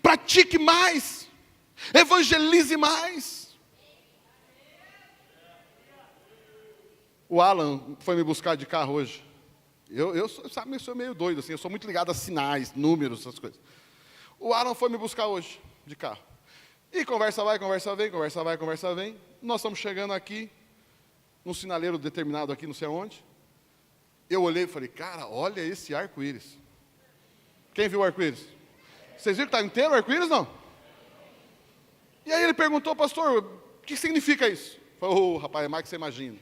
pratique mais, evangelize mais. O Alan foi me buscar de carro hoje. Eu sou meio doido, assim, eu sou muito ligado a sinais, números, essas coisas. O Alan foi me buscar hoje, de carro. E conversa vai, conversa vem, conversa vai, conversa vem. Nós estamos chegando aqui, num sinaleiro determinado aqui, não sei aonde. Eu olhei e falei, cara, olha esse arco-íris. Quem viu o arco-íris? Vocês viram que está inteiro o arco-íris, não? E aí ele perguntou, pastor, o que significa isso? Eu falei, rapaz, é mais que você imagina.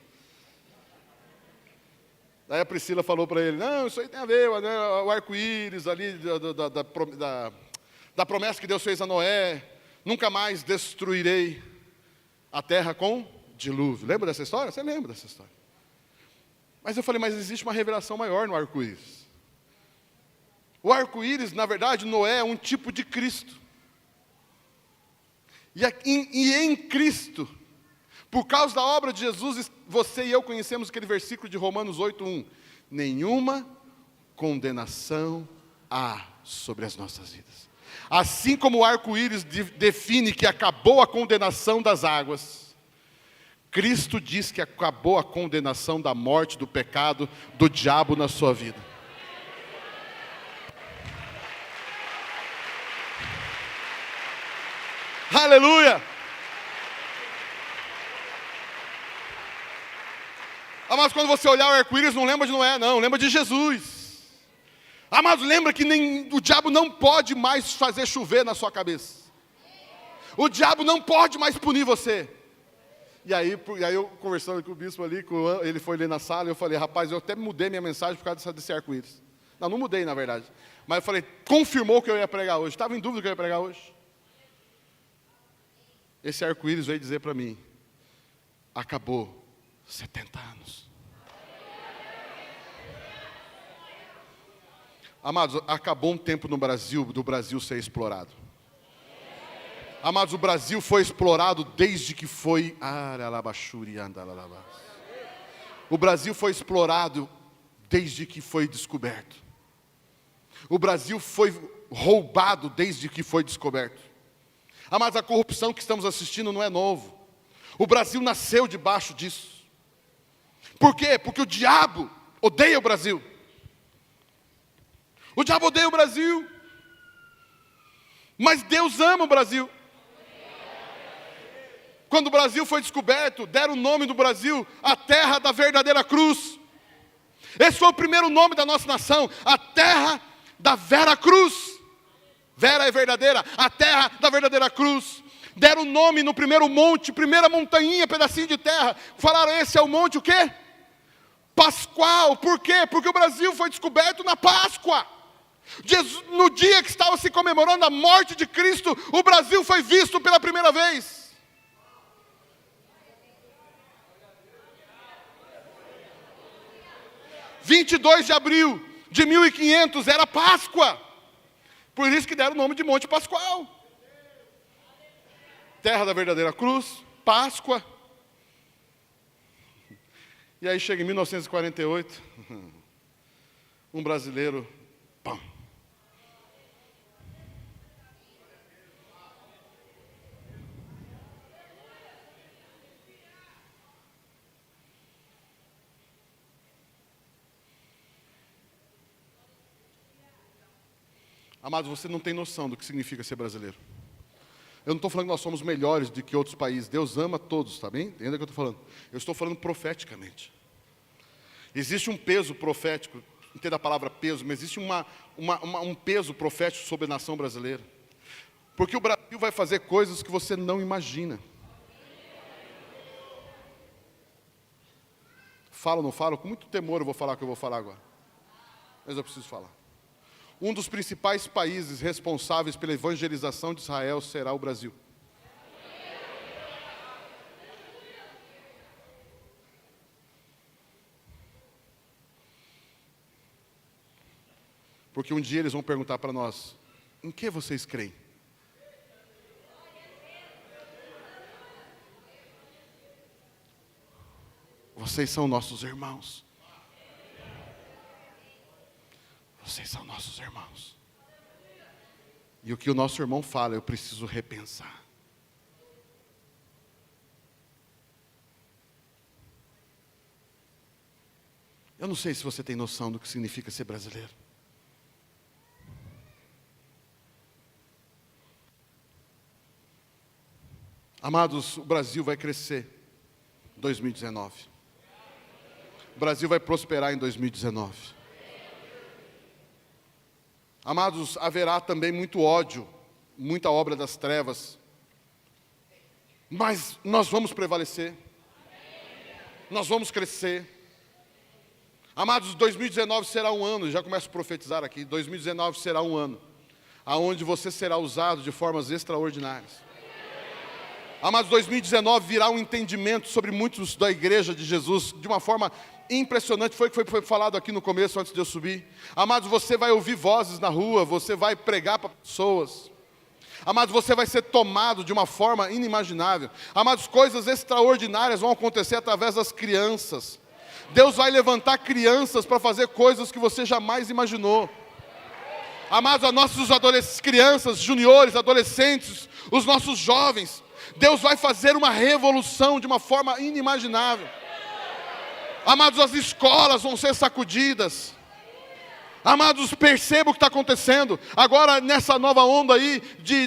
Daí a Priscila falou para ele, não, isso aí tem a ver, né, o arco-íris ali da promessa que Deus fez a Noé, nunca mais destruirei a terra com dilúvio. Lembra dessa história? Você lembra dessa história. Mas eu falei, mas existe uma revelação maior no arco-íris. O arco-íris, na verdade, Noé é um tipo de Cristo. E em Cristo, por causa da obra de Jesus, você e eu conhecemos aquele versículo de Romanos 8:1. Nenhuma condenação há sobre as nossas vidas. Assim como o arco-íris define que acabou a condenação das águas, Cristo diz que acabou a condenação da morte, do pecado, do diabo na sua vida. Aleluia! Mas quando você olhar o arco-íris, não lembra de Noé, não, lembra de Jesus. Amados, lembra que o diabo não pode mais fazer chover na sua cabeça. O diabo não pode mais punir você. E aí eu conversando com o bispo ali, ele foi ali na sala, e eu falei, rapaz, eu até mudei minha mensagem por causa desse arco-íris. Não mudei, na verdade. Mas eu falei, confirmou que eu ia pregar hoje. Estava em dúvida que eu ia pregar hoje. Esse arco-íris veio dizer para mim, acabou 70 anos. Amados, acabou um tempo no Brasil, do Brasil ser explorado. Amados, o Brasil foi explorado desde que foi... O Brasil foi explorado desde que foi descoberto. O Brasil foi roubado desde que foi descoberto. Amados, a corrupção que estamos assistindo não é novo. O Brasil nasceu debaixo disso. Por quê? Porque o diabo odeia o Brasil. O diabo odeia o Brasil. Mas Deus ama o Brasil. Quando o Brasil foi descoberto, deram o nome do Brasil, a terra da verdadeira cruz. Esse foi o primeiro nome da nossa nação, a terra da Vera Cruz. Vera é verdadeira, a terra da verdadeira cruz. Deram o nome no primeiro monte, primeira montanha, pedacinho de terra. Falaram, esse é o monte o quê? Pascual. Por quê? Porque o Brasil foi descoberto na Páscoa. No dia que estava se comemorando a morte de Cristo, o Brasil foi visto pela primeira vez. – 22 de abril de 1500 era Páscoa. Por isso que deram o nome de Monte Pascoal. Terra da verdadeira cruz, Páscoa. E aí chega em 1948, um brasileiro, pam. Amados, você não tem noção do que significa ser brasileiro. Eu não estou falando que nós somos melhores do que outros países. Deus ama todos, tá bem? Entenda o que eu estou falando. Eu estou falando profeticamente. Existe um peso profético, entenda a palavra peso, mas existe um peso profético sobre a nação brasileira. Porque o Brasil vai fazer coisas que você não imagina. Falo ou não falo? Com muito temor eu vou falar o que eu vou falar agora. Mas eu preciso falar. Um dos principais países responsáveis pela evangelização de Israel será o Brasil. Porque um dia eles vão perguntar para nós, em que vocês creem? Vocês são nossos irmãos. Vocês são nossos irmãos. E o que o nosso irmão fala, eu preciso repensar. Eu não sei se você tem noção do que significa ser brasileiro. Amados, o Brasil vai crescer em 2019. O Brasil vai prosperar em 2019. Amados, haverá também muito ódio, muita obra das trevas. Mas nós vamos prevalecer. Nós vamos crescer. Amados, 2019 será um ano, já começo a profetizar aqui, 2019 será um ano, aonde você será usado de formas extraordinárias. Amados, 2019 virá um entendimento sobre muitos da igreja de Jesus, de uma forma impressionante, foi o que foi falado aqui no começo, antes de eu subir. Amados, você vai ouvir vozes na rua, você vai pregar para pessoas. Amados, você vai ser tomado de uma forma inimaginável. Amados, coisas extraordinárias vão acontecer através das crianças. Deus vai levantar crianças para fazer coisas que você jamais imaginou. Amados, as nossas crianças, juniores, adolescentes, os nossos jovens, Deus vai fazer uma revolução de uma forma inimaginável. Amados, as escolas vão ser sacudidas. Amados, perceba o que está acontecendo. Agora, nessa nova onda aí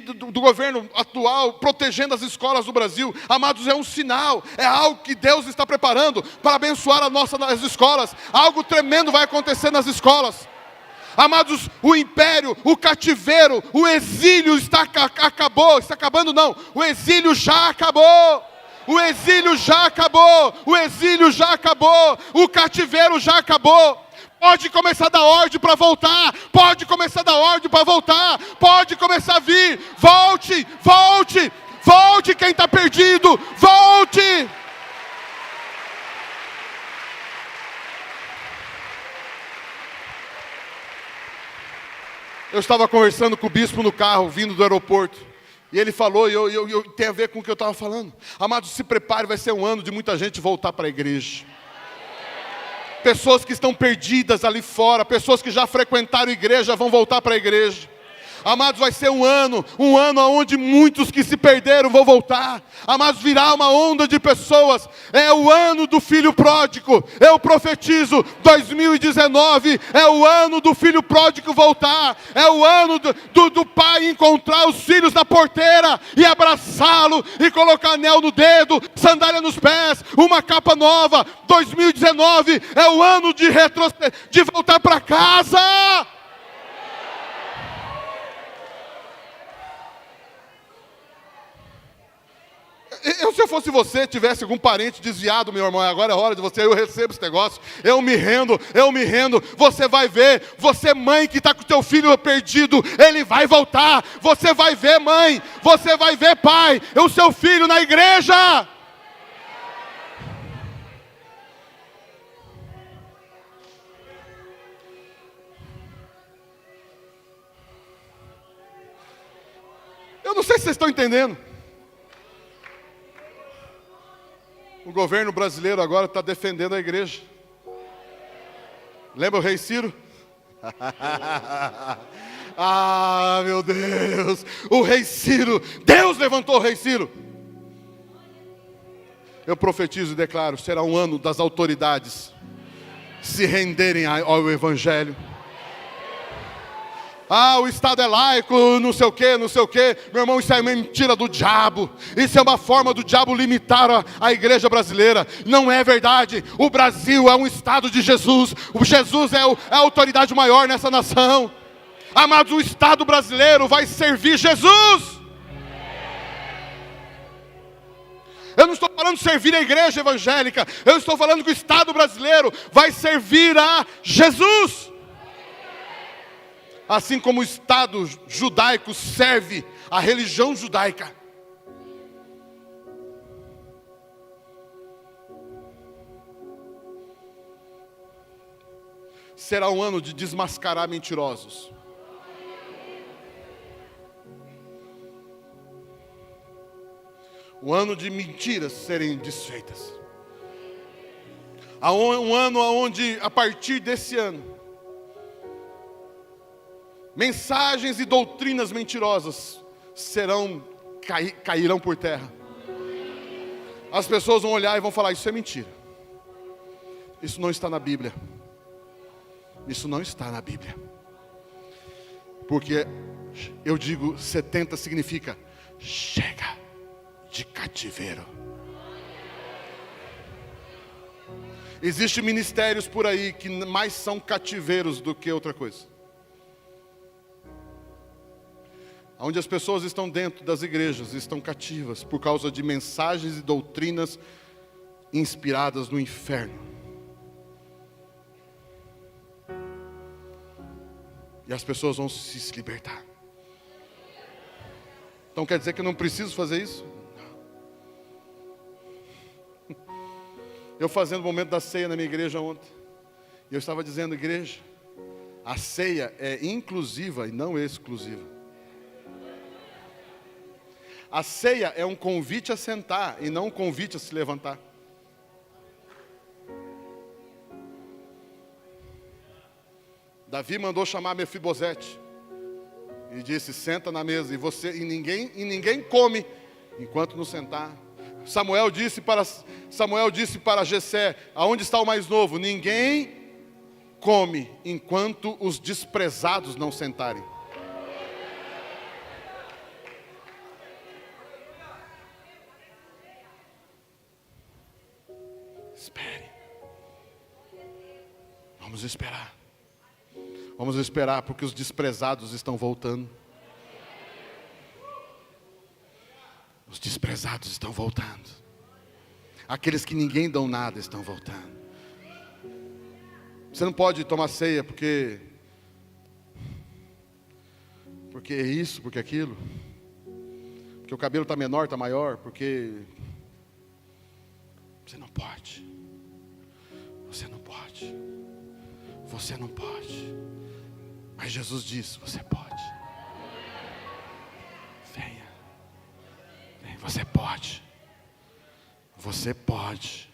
do governo atual, protegendo as escolas do Brasil. Amados, é um sinal, é algo que Deus está preparando para abençoar as escolas. Algo tremendo vai acontecer nas escolas. Amados, o império, o cativeiro, o exílio acabou. Está acabando não, o exílio já acabou. O exílio já acabou. O exílio já acabou. O cativeiro já acabou. Pode começar a dar ordem para voltar. Pode começar a dar ordem para voltar. Pode começar a vir. Volte, volte, volte quem está perdido. Volte. Eu estava conversando com o bispo no carro, vindo do aeroporto. E ele falou, e tem a ver com o que eu estava falando. Amados, se prepare, vai ser um ano de muita gente voltar para a igreja. Pessoas que estão perdidas ali fora, pessoas que já frequentaram a igreja, vão voltar para a igreja. Amados, vai ser um ano onde muitos que se perderam vão voltar. Amados, virá uma onda de pessoas. É o ano do filho pródigo. Eu profetizo, 2019 é o ano do filho pródigo voltar. É o ano do pai encontrar os filhos na porteira e abraçá-lo e colocar anel no dedo, sandália nos pés, uma capa nova. 2019 é o ano de voltar para casa. Se eu fosse você, tivesse algum parente desviado, meu irmão, agora é hora de você, eu recebo esse negócio, eu me rendo, você vai ver, você mãe que está com o teu filho perdido, ele vai voltar, você vai ver mãe, você vai ver pai, o seu filho na igreja. Eu não sei se vocês estão entendendo. O governo brasileiro agora está defendendo a igreja. Lembra o rei Ciro? Ah, meu Deus! O rei Ciro! Deus levantou o rei Ciro! Eu profetizo e declaro, será um ano das autoridades se renderem ao evangelho. Ah, o Estado é laico, não sei o quê. Meu irmão, isso é mentira do diabo. Isso é uma forma do diabo limitar a igreja brasileira. Não é verdade. O Brasil é um Estado de Jesus. O Jesus é a autoridade maior nessa nação. Amados, o Estado brasileiro vai servir Jesus. Eu não estou falando de servir a igreja evangélica. Eu estou falando que o Estado brasileiro vai servir a Jesus. Assim como o Estado judaico serve a religião judaica. Será um ano de desmascarar mentirosos. Um ano de mentiras serem desfeitas. Um ano onde, a partir desse ano, mensagens e doutrinas mentirosas cairão por terra. As pessoas vão olhar e vão falar, isso é mentira. Isso não está na Bíblia. Isso não está na Bíblia. Porque eu digo 70 significa chega de cativeiro. Existem ministérios por aí que mais são cativeiros do que outra coisa. Onde as pessoas estão dentro das igrejas, estão cativas por causa de mensagens e doutrinas inspiradas no inferno. E as pessoas vão se libertar. Então quer dizer que eu não preciso fazer isso? Eu fazendo o momento da ceia na minha igreja ontem. E eu estava dizendo, igreja, a ceia é inclusiva e não exclusiva. A ceia é um convite a sentar e não um convite a se levantar. Davi mandou chamar Mefibosete e disse, senta na mesa, e ninguém come enquanto não sentar. Samuel disse para Jessé, aonde está o mais novo? Ninguém come enquanto os desprezados não sentarem. Espere. Vamos esperar. Vamos esperar, porque os desprezados estão voltando. Os desprezados estão voltando. Aqueles que ninguém dão nada estão voltando. Você não pode tomar ceia porque é isso, porque é aquilo. Porque o cabelo está menor, está maior, porque... Você não pode. Você não pode. Você não pode. Mas Jesus disse, você pode. Venha. Venha, você pode. Você pode.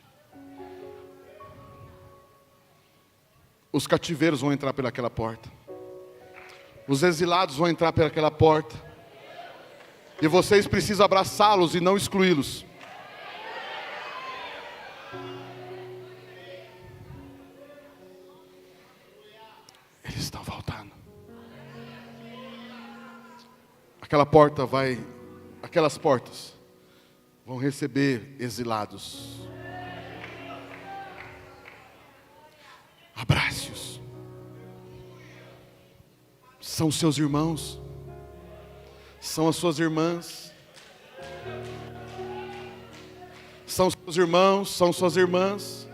Os cativeiros vão entrar pelaquela porta. Os exilados vão entrar pelaquela porta. E vocês precisam abraçá-los e não excluí-los. Eles estão voltando. Aquelas portas vão receber exilados. Abrace-os. São seus irmãos. São as suas irmãs. São seus irmãos, são suas irmãs.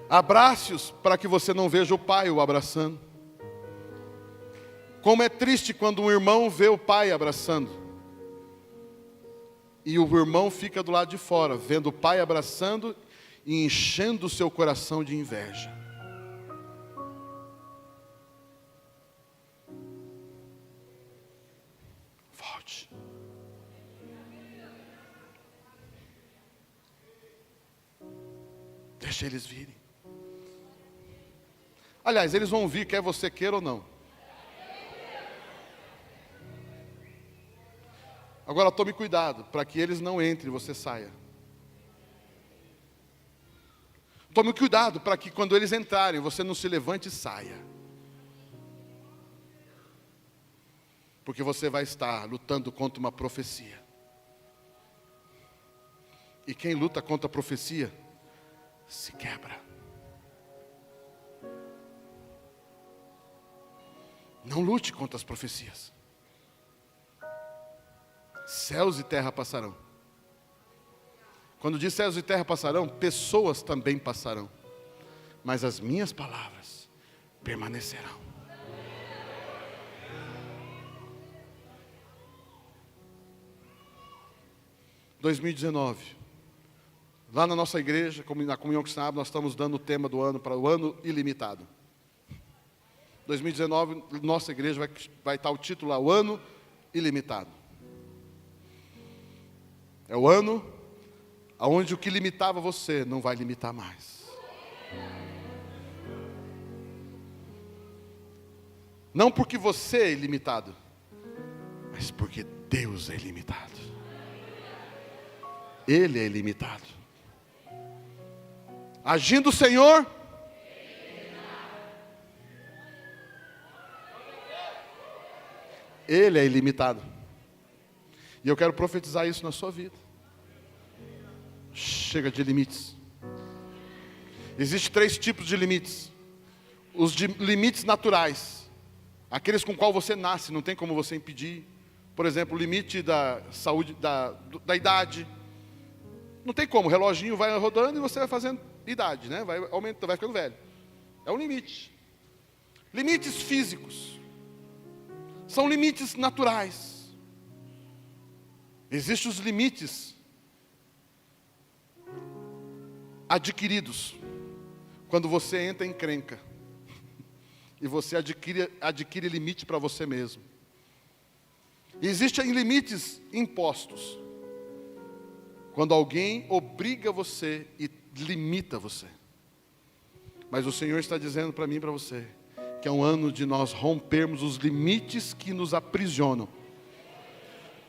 Abrace-os para que você não veja o pai o abraçando. Como é triste quando um irmão vê o pai abraçando. E o irmão fica do lado de fora, vendo o pai abraçando e enchendo o seu coração de inveja. Volte. Deixa eles virem. Aliás, eles vão vir, quer você queira ou não. Agora tome cuidado, para que eles não entrem e você saia. Tome cuidado, para que quando eles entrarem, você não se levante e saia. Porque você vai estar lutando contra uma profecia. E quem luta contra a profecia, se quebra. Não lute contra as profecias. Céus e terra passarão. Quando diz céus e terra passarão, pessoas também passarão. Mas as minhas palavras permanecerão. Em 2019, lá na nossa igreja, na Comunhão Cristã, nós estamos dando o tema do ano para o ano ilimitado. 2019, nossa igreja vai estar o título lá, o ano ilimitado. É o ano onde o que limitava você não vai limitar mais. Não porque você é ilimitado, mas porque Deus é ilimitado. Ele é ilimitado. Agindo o Senhor, Ele é ilimitado. E eu quero profetizar isso na sua vida. Chega de limites. Existem 3 tipos de limites. Os de limites naturais. Aqueles com qual você nasce, não tem como você impedir. Por exemplo, o limite da saúde, da idade. Não tem como, o reloginho vai rodando e você vai fazendo idade, né? Vai aumentando, vai ficando velho. É um limite. Limites físicos. São limites naturais. Existem os limites adquiridos. Quando você entra em encrenca. E você adquire limite para você mesmo. E existem limites impostos. Quando alguém obriga você e limita você. Mas o Senhor está dizendo para mim e para você, que é um ano de nós rompermos os limites que nos aprisionam.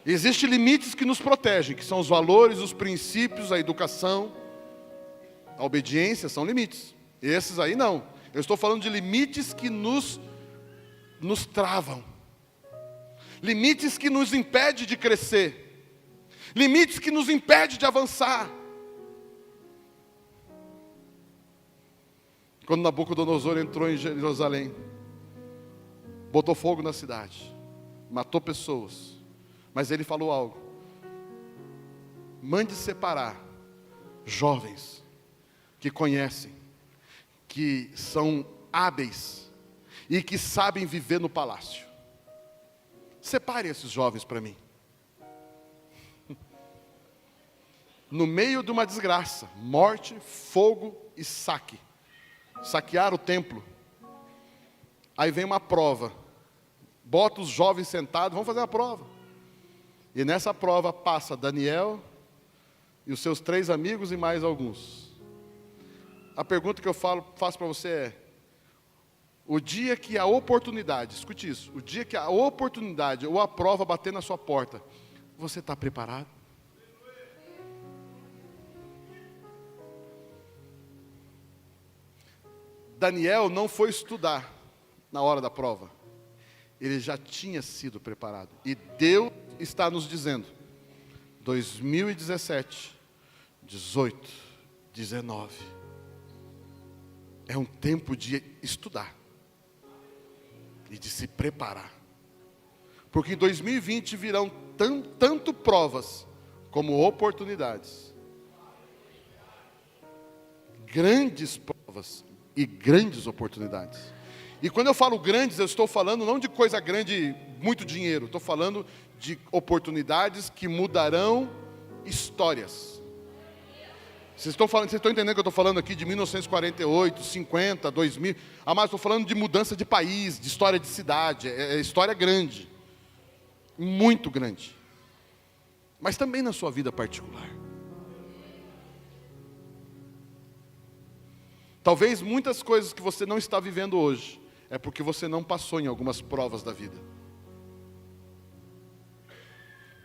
Existem limites que nos protegem, que são os valores, os princípios, a educação, a obediência, são limites. Esses aí não. Eu estou falando de limites que nos travam. Limites que nos impedem de crescer. Limites que nos impedem de avançar. quando Nabucodonosor entrou em Jerusalém, botou fogo na cidade, matou pessoas, mas ele falou algo: mande separar jovens que conhecem, que são hábeis e que sabem viver no palácio. Separe esses jovens para mim. No meio de uma desgraça, morte, fogo e saque. Saquear o templo. Aí vem uma prova. Bota os jovens sentados, vamos fazer uma prova. E nessa prova passa Daniel e os seus 3 amigos e mais alguns. A pergunta que eu faço para você é: o dia que a oportunidade, escute isso, o dia que a oportunidade ou a prova bater na sua porta, você está preparado? Daniel não foi estudar na hora da prova. Ele já tinha sido preparado. E Deus está nos dizendo, 2017, 18, 19, é um tempo de estudar e de se preparar. Porque em 2020 virão tanto provas como oportunidades. Grandes provas e grandes oportunidades. E quando eu falo grandes, eu estou falando não de coisa grande, muito dinheiro. Estou falando de oportunidades que mudarão histórias. Vocês estão entendendo que eu estou falando aqui de 1948, 50, 2000. Mas estou falando de mudança de país, de história de cidade. É história grande. Muito grande. Mas também na sua vida particular. Talvez muitas coisas que você não está vivendo hoje é porque você não passou em algumas provas da vida.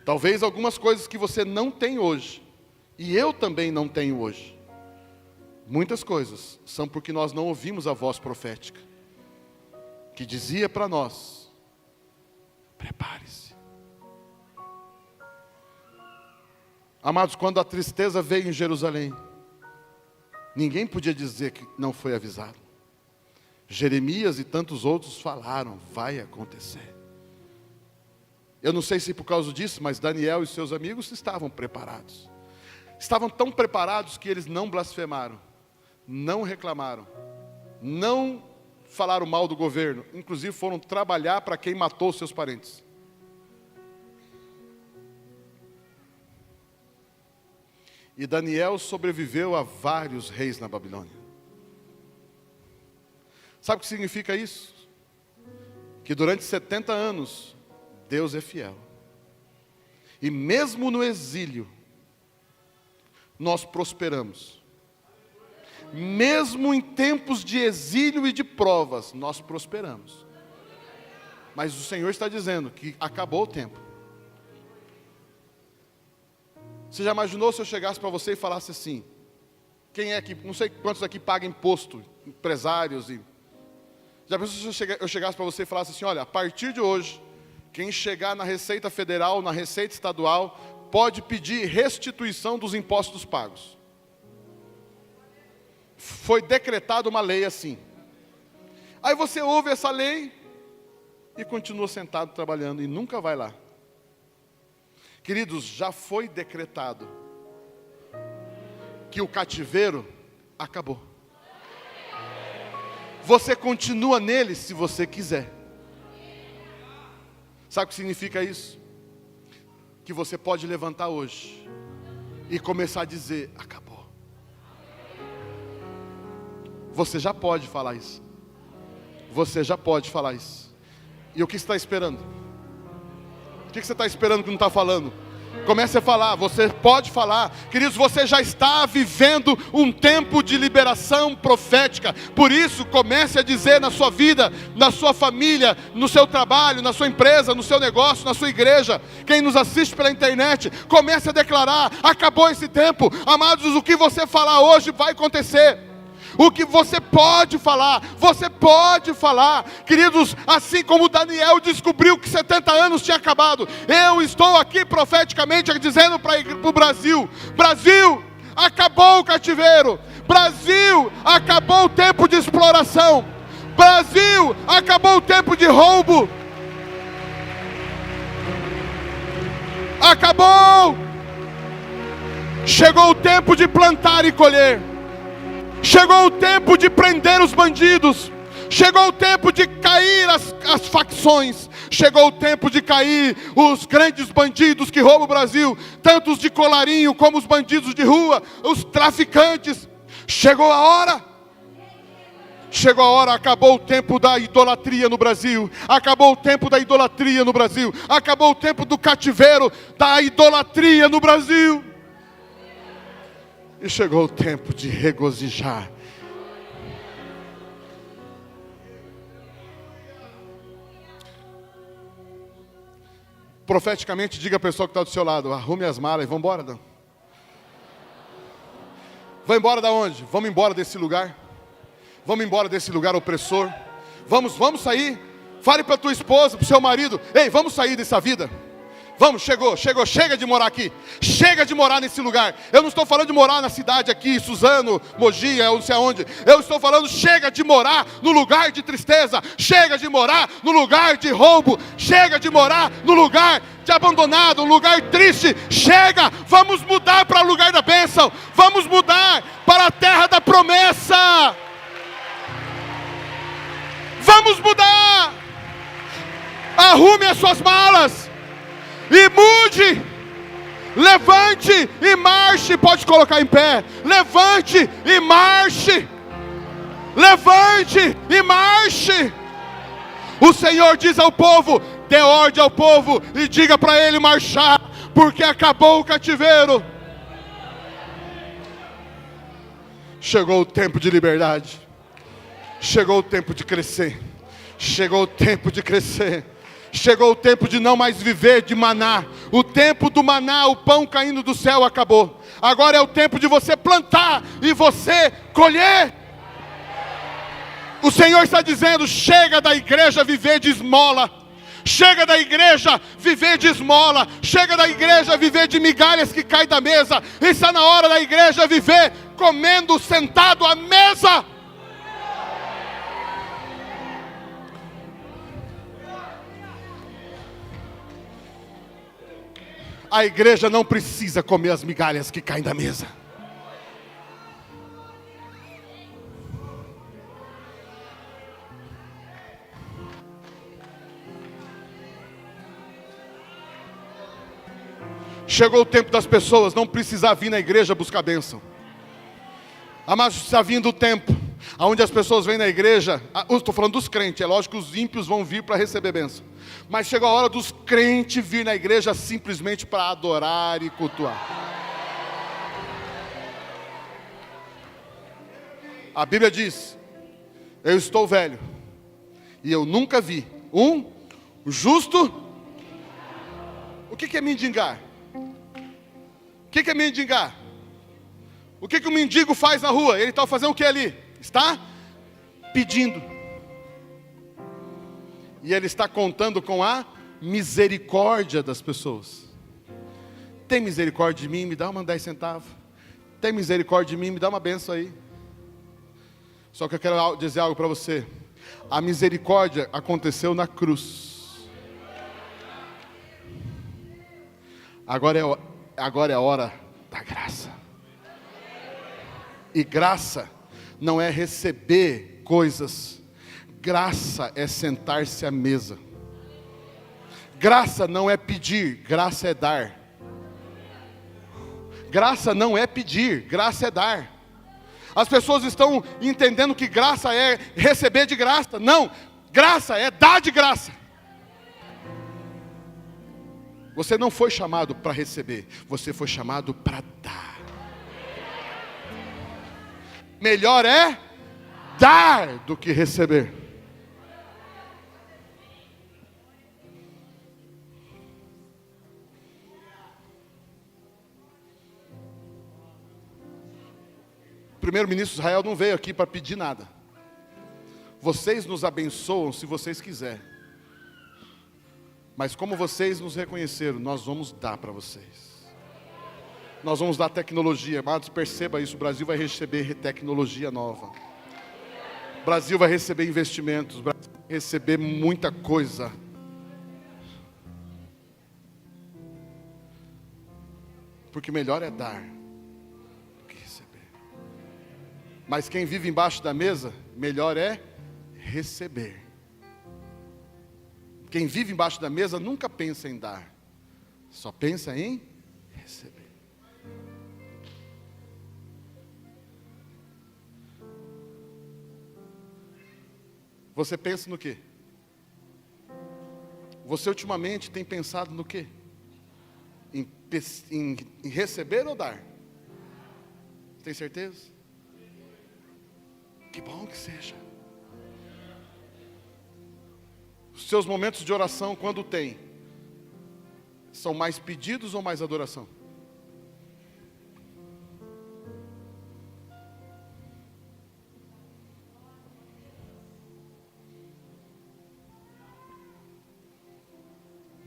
Talvez algumas coisas que você não tem hoje, e eu também não tenho hoje. Muitas coisas são porque nós não ouvimos a voz profética, que dizia para nós: prepare-se. Amados, quando a tristeza veio em Jerusalém, ninguém podia dizer que não foi avisado. Jeremias e tantos outros falaram: vai acontecer. Eu não sei se por causa disso, mas Daniel e seus amigos estavam preparados. Estavam tão preparados que eles não blasfemaram, não reclamaram, não falaram mal do governo. Inclusive foram trabalhar para quem matou seus parentes. E Daniel sobreviveu a vários reis na Babilônia. Sabe o que significa isso? Que durante 70 anos, Deus é fiel. E mesmo no exílio, nós prosperamos. Mesmo em tempos de exílio e de provas, nós prosperamos. Mas o Senhor está dizendo que acabou o tempo. Você já imaginou se eu chegasse para você e falasse assim: quem é que, não sei quantos aqui pagam imposto, empresários e... Já pensou se eu chegasse para você e falasse assim: olha, a partir de hoje, quem chegar na Receita Federal, na Receita Estadual, pode pedir restituição dos impostos pagos. Foi decretada uma lei assim. Aí você ouve essa lei e continua sentado trabalhando e nunca vai lá. Queridos, já foi decretado que o cativeiro acabou. Você continua nele se você quiser. Sabe o que significa isso? Que você pode levantar hoje e começar a dizer: acabou. Você já pode falar isso. Você já pode falar isso. E o que você está esperando? O que você está esperando que não está falando? Comece a falar, você pode falar. Queridos, você já está vivendo um tempo de liberação profética. Por isso, comece a dizer na sua vida, na sua família, no seu trabalho, na sua empresa, no seu negócio, na sua igreja. Quem nos assiste pela internet, comece a declarar: acabou esse tempo. Amados, o que você falar hoje vai acontecer. O que você pode falar, você pode falar. Queridos, assim como Daniel descobriu que 70 anos tinha acabado, eu estou aqui profeticamente dizendo para o Brasil: Brasil, acabou o cativeiro. Brasil, acabou o tempo de exploração. Brasil, acabou o tempo de roubo. Acabou. Chegou o tempo de plantar e colher. Chegou o tempo de prender os bandidos. Chegou o tempo de cair as facções. Chegou o tempo de cair os grandes bandidos que roubam o Brasil, tanto os de colarinho como os bandidos de rua, os traficantes. Chegou a hora. Chegou a hora, acabou o tempo da idolatria no Brasil. Acabou o tempo da idolatria no Brasil. Acabou o tempo do cativeiro da idolatria no Brasil. E chegou o tempo de regozijar. Profeticamente, diga à pessoa que está do seu lado: arrume as malas e vamos embora. Não? Vai embora da onde? Vamos embora desse lugar. Vamos embora desse lugar opressor. Vamos sair. Fale para tua esposa, para o seu marido: ei, vamos sair dessa vida. Vamos, chegou, chega de morar aqui. Chega de morar nesse lugar. Eu não estou falando de morar na cidade aqui, Suzano, Mogi, eu não sei aonde. Eu estou falando, chega de morar no lugar de tristeza. Chega de morar no lugar de roubo. Chega de morar no lugar de abandonado, um lugar triste. Chega, vamos mudar para o lugar da bênção. Vamos mudar para a terra da promessa. Vamos mudar. Arrume as suas malas e mude. Levante e marche. Pode colocar em pé. Levante e marche. Levante e marche. O Senhor diz ao povo: dê ordem ao povo e diga para ele marchar, porque acabou o cativeiro. Chegou o tempo de liberdade. Chegou o tempo de crescer. Chegou o tempo de crescer. Chegou o tempo de não mais viver de maná. O tempo do maná, o pão caindo do céu, acabou. Agora é o tempo de você plantar e você colher. O Senhor está dizendo: chega da igreja viver de esmola. Chega da igreja viver de esmola. Chega da igreja viver de migalhas que caem da mesa. Está na hora da igreja viver comendo sentado à mesa. A igreja não precisa comer as migalhas que caem da mesa. Chegou o tempo das pessoas não precisar vir na igreja buscar bênção. Mas está vindo o tempo onde as pessoas vêm na igreja. Estou falando dos crentes, é lógico que os ímpios vão vir para receber bênção. Mas chegou a hora dos crentes vir na igreja simplesmente para adorar e cultuar. A Bíblia diz: eu estou velho e eu nunca vi um justo. O que é mendigar? O que é mendigar? O que o mendigo faz na rua? Ele está fazendo o que ali? Está pedindo. E ele está contando com a misericórdia das pessoas. Tem misericórdia de mim? Me dá uma 10 centavos. Tem misericórdia de mim? Me dá uma benção aí. Só que eu quero dizer algo para você. A misericórdia aconteceu na cruz. Agora é a hora da graça. E graça não é receber coisas. Graça é sentar-se à mesa. Graça não é pedir, graça é dar. Graça não é pedir, graça é dar. As pessoas estão entendendo que graça é receber de graça. Não, graça é dar de graça. Você não foi chamado para receber, você foi chamado para dar. Melhor é dar do que receber. O primeiro-ministro de Israel não veio aqui para pedir nada. Vocês nos abençoam se vocês quiserem. Mas como vocês nos reconheceram, nós vamos dar para vocês. Nós vamos dar tecnologia, amados, perceba isso, o Brasil vai receber tecnologia nova. O Brasil vai receber investimentos, o Brasil vai receber muita coisa. Porque melhor é dar do que receber. Mas quem vive embaixo da mesa, melhor é receber. Quem vive embaixo da mesa nunca pensa em dar, só pensa em receber. Você pensa no quê? Você ultimamente tem pensado no quê? Em receber ou dar? Tem certeza? Que bom que seja. Os seus momentos de oração, quando tem, são mais pedidos ou mais adoração?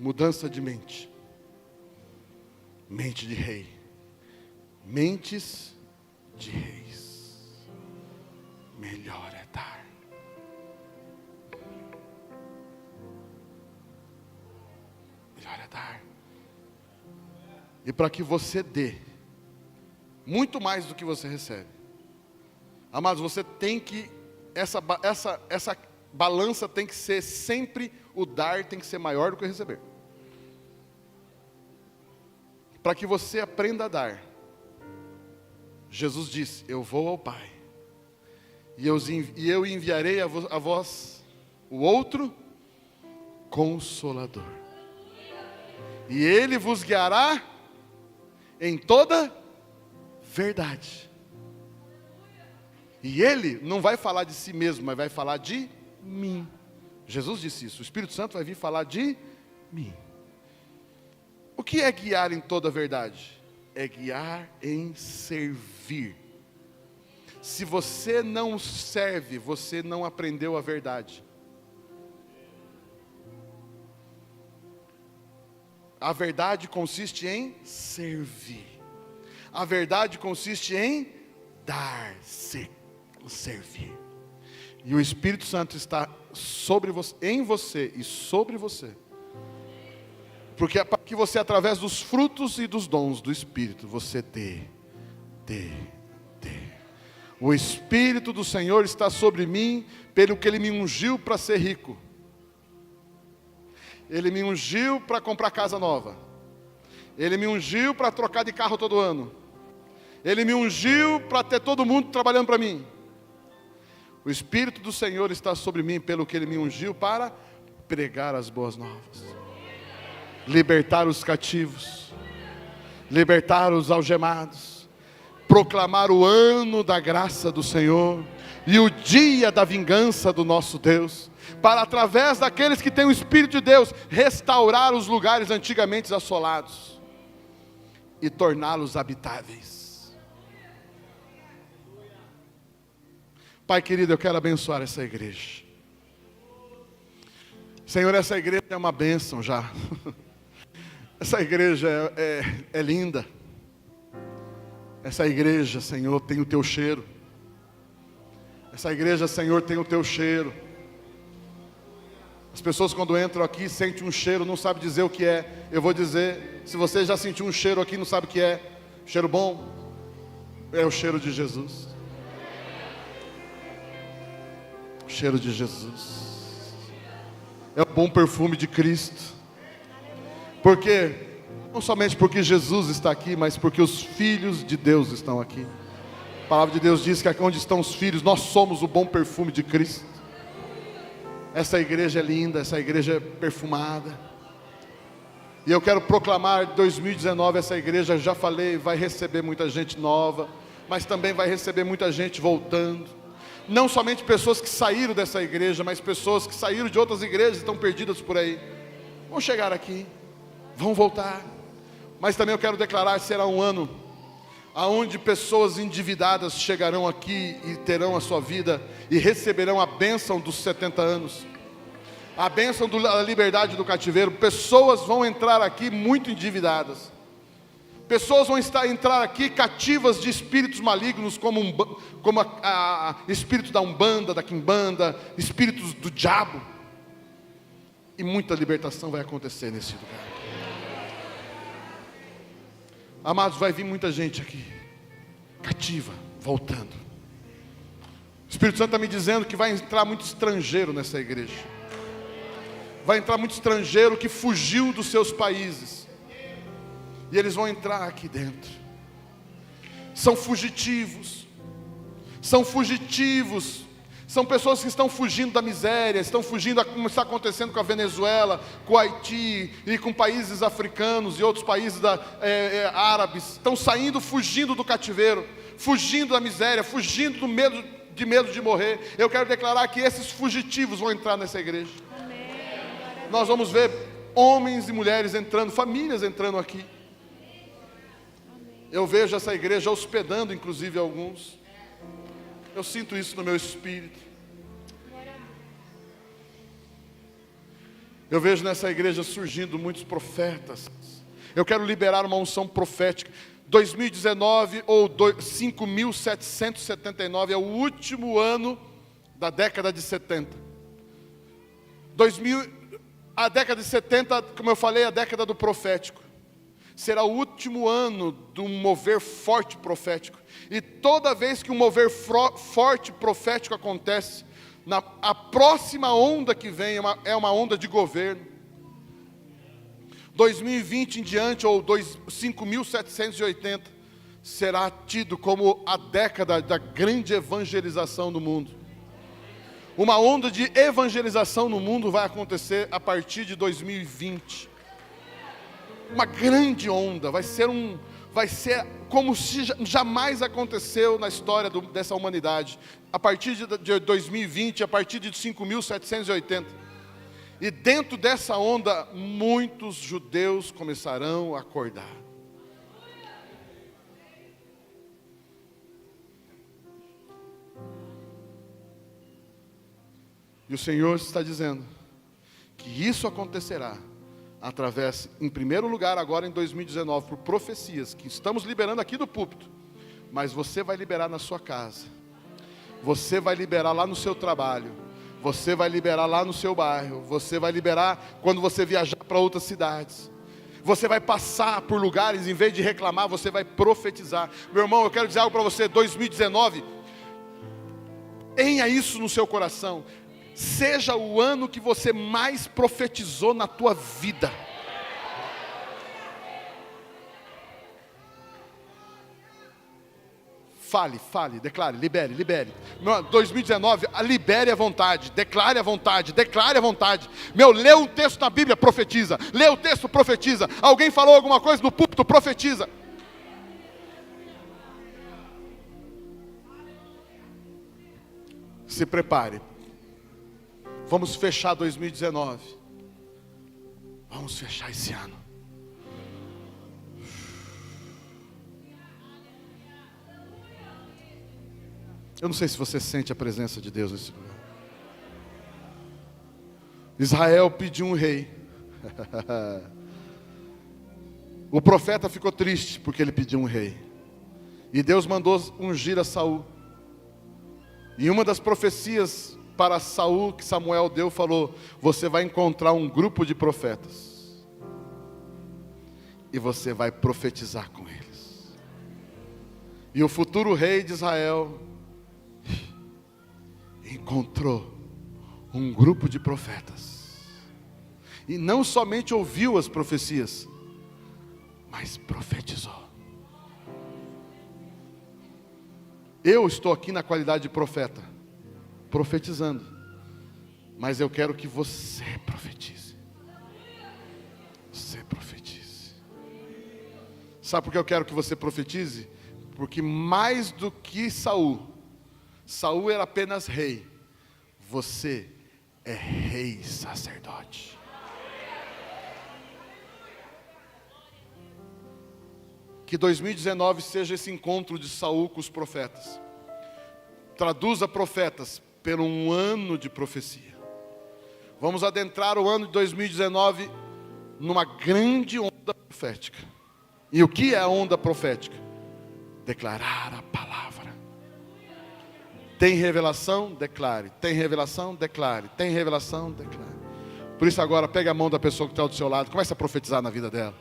Mudança de mente. Mente de rei. Mentes de reis. Melhor é dar. Melhor é dar. E para que você dê muito mais do que você recebe. Amados, você tem que essa balança tem que ser sempre, o dar tem que ser maior do que o receber. Para que você aprenda a dar. Jesus disse: eu vou ao Pai, e eu enviarei a vós o outro Consolador, e Ele vos guiará em toda verdade. E Ele não vai falar de si mesmo, mas vai falar de mim. Jesus disse isso, o Espírito Santo vai vir falar de mim. O que é guiar em toda a verdade? É guiar em servir. Se você não serve, você não aprendeu a verdade. A verdade consiste em servir. A verdade consiste em dar, servir. E o Espírito Santo está sobre você, em você e sobre você. Porque é para que você, através dos frutos e dos dons do Espírito, você dê. O Espírito do Senhor está sobre mim, pelo que Ele me ungiu para ser rico. Ele me ungiu para comprar casa nova. Ele me ungiu para trocar de carro todo ano. Ele me ungiu para ter todo mundo trabalhando para mim. O Espírito do Senhor está sobre mim, pelo que Ele me ungiu para pregar as boas novas. Libertar os cativos. Libertar os algemados. Proclamar o ano da graça do Senhor. E o dia da vingança do nosso Deus. Para, através daqueles que têm o Espírito de Deus, restaurar os lugares antigamente assolados. E torná-los habitáveis. Pai querido, eu quero abençoar essa igreja. Senhor, essa igreja é uma bênção já. Essa igreja é linda. Essa igreja, Senhor, tem o teu cheiro. Essa igreja, Senhor, tem o teu cheiro. As pessoas quando entram aqui sentem um cheiro, não sabem dizer o que é. Eu vou dizer, se você já sentiu um cheiro aqui, não sabe o que é. Cheiro bom, é o cheiro de Jesus. O cheiro de Jesus. É o bom perfume de Cristo. Porque, não somente porque Jesus está aqui, mas porque os filhos de Deus estão aqui. A palavra de Deus diz que aqui onde estão os filhos, nós somos o bom perfume de Cristo. Essa igreja é linda, essa igreja é perfumada. E eu quero proclamar 2019, essa igreja, já falei, vai receber muita gente nova, mas também vai receber muita gente voltando. Não somente pessoas que saíram dessa igreja, mas pessoas que saíram de outras igrejas e estão perdidas por aí. Vão chegar aqui, vão voltar. Mas também eu quero declarar, será um ano aonde pessoas endividadas chegarão aqui e terão a sua vida e receberão a bênção dos 70 anos, a bênção da liberdade do cativeiro. Pessoas vão entrar aqui muito endividadas, Pessoas vão entrar aqui cativas de espíritos malignos, como espírito da Umbanda, da Quimbanda, espíritos do diabo. E muita libertação vai acontecer nesse lugar. Amados, vai vir muita gente aqui, cativa, voltando. O Espírito Santo está me dizendo que vai entrar muito estrangeiro nessa igreja. Vai entrar muito estrangeiro que fugiu dos seus países. E eles vão entrar aqui dentro. São fugitivos. São fugitivos. São pessoas que estão fugindo da miséria, estão fugindo como está acontecendo com a Venezuela, com o Haiti e com países africanos e outros países árabes. Estão saindo, fugindo do cativeiro, fugindo da miséria, fugindo do medo de morrer. Eu quero declarar que esses fugitivos vão entrar nessa igreja. Amém. Nós vamos ver homens e mulheres entrando, famílias entrando aqui. Eu vejo essa igreja hospedando inclusive alguns. Eu sinto isso no meu espírito. Eu vejo nessa igreja surgindo muitos profetas. Eu quero liberar uma unção profética. 2019 ou 5.779 é o último ano da década de 70. A década de 70, como eu falei, é a década do profético. Será o último ano de um mover forte profético. E toda vez que um mover forte profético acontece, a próxima onda que vem é uma onda de governo. 2020 em diante, ou 5.780, será tido como a década da grande evangelização no mundo. Uma onda de evangelização no mundo vai acontecer a partir de 2020. Uma grande onda, vai ser como se jamais aconteceu na história dessa humanidade. A partir de 2020, a partir de 5.780. E dentro dessa onda, muitos judeus começarão a acordar. E o Senhor está dizendo que isso acontecerá através, em primeiro lugar, agora em 2019, por profecias que estamos liberando aqui do púlpito, mas você vai liberar na sua casa, você vai liberar lá no seu trabalho, você vai liberar lá no seu bairro, você vai liberar quando você viajar para outras cidades, você vai passar por lugares, em vez de reclamar, você vai profetizar. Meu irmão, eu quero dizer algo para você. 2019, tenha isso no seu coração. Seja o ano que você mais profetizou na tua vida. Fale, declare, libere. 2019, libere a vontade, declare a vontade. Meu, lê um texto na Bíblia, profetiza. Lê o texto, profetiza. Alguém falou alguma coisa no púlpito, profetiza. Se prepare. Vamos fechar 2019. Vamos fechar esse ano. Eu não sei se você sente a presença de Deus nesse lugar. Israel pediu um rei. O profeta ficou triste porque ele pediu um rei. E Deus mandou ungir a Saul. E uma das profecias para Saul que Samuel deu, falou: você vai encontrar um grupo de profetas e você vai profetizar com eles. E o futuro rei de Israel encontrou um grupo de profetas, e não somente ouviu as profecias, mas profetizou. Eu estou aqui na qualidade de profeta, profetizando, mas eu quero que você profetize. Você profetize. Sabe por que eu quero que você profetize? Porque mais do que Saul era apenas rei, você é rei e sacerdote. Que 2019 seja esse encontro de Saul com os profetas. Traduza profetas pelo um ano de profecia. Vamos adentrar o ano de 2019 numa grande onda profética. E o que é a onda profética? Declarar a palavra. Tem revelação? Declare. Tem revelação? Declare. Tem revelação? Declare. Por isso agora, pega a mão da pessoa que está do seu lado, comece a profetizar na vida dela.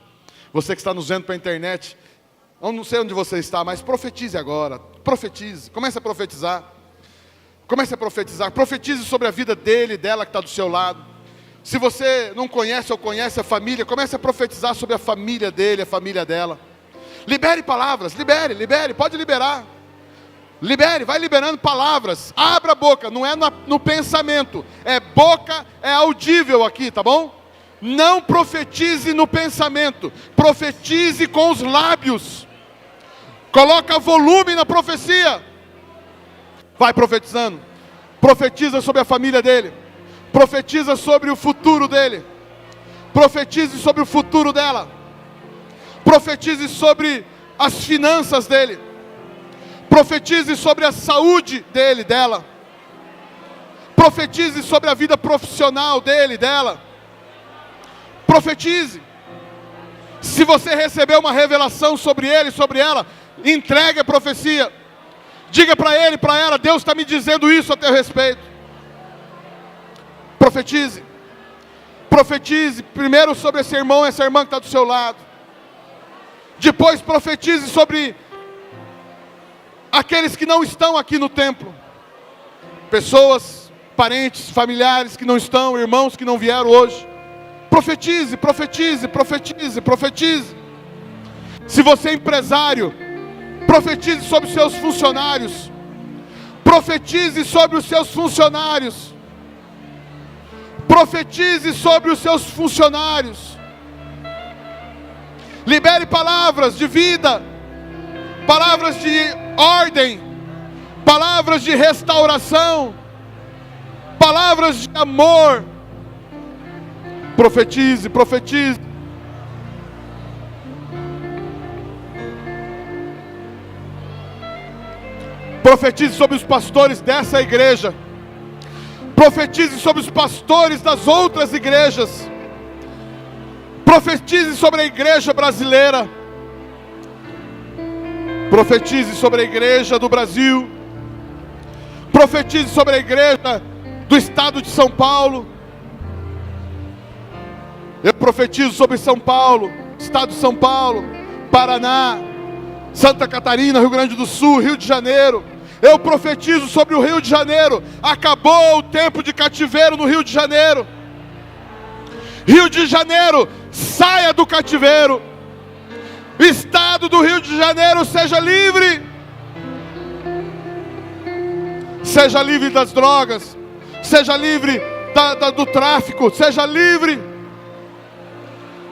Você que está nos vendo pela internet, eu não sei onde você está, mas profetize agora. Profetize. Comece a profetizar. Comece a profetizar. Profetize sobre a vida dele e dela que está do seu lado. Se você não conhece ou conhece a família, comece a profetizar sobre a família dele, a família dela. Libere palavras, libere, pode liberar. Libere, vai liberando palavras. Abra a boca, não é no pensamento. É boca, é audível aqui, tá bom? Não profetize no pensamento. Profetize com os lábios. Coloca volume na profecia. Vai profetizando. Profetiza sobre a família dele. Profetiza sobre o futuro dele. Profetize sobre o futuro dela. Profetize sobre as finanças dele. Profetize sobre a saúde dele, dela. Profetize sobre a vida profissional dele, dela. Profetize. Se você receber uma revelação sobre ele, sobre ela, entregue a profecia. Diga para ele, para ela, Deus está me dizendo isso a teu respeito. Profetize. Profetize primeiro sobre esse irmão, essa irmã que está do seu lado. Depois profetize sobre aqueles que não estão aqui no templo. Pessoas, parentes, familiares que não estão, irmãos que não vieram hoje. Profetize, profetize, profetize, profetize. Se você é empresário, profetize sobre os seus funcionários. Profetize sobre os seus funcionários. Profetize sobre os seus funcionários. Libere palavras de vida, palavras de ordem, palavras de restauração, palavras de amor. Profetize, profetize. Profetize sobre os pastores dessa igreja. Profetize sobre os pastores das outras igrejas. Profetize sobre a igreja brasileira. Profetize sobre a igreja do Brasil. Profetize sobre a igreja do estado de São Paulo. Eu profetizo sobre São Paulo, estado de São Paulo, Paraná, Santa Catarina, Rio Grande do Sul, Rio de Janeiro. Eu profetizo sobre o Rio de Janeiro. Acabou o tempo de cativeiro no Rio de Janeiro. Rio de Janeiro, saia do cativeiro. Estado do Rio de Janeiro, seja livre. Seja livre das drogas. Seja livre do tráfico. Seja livre.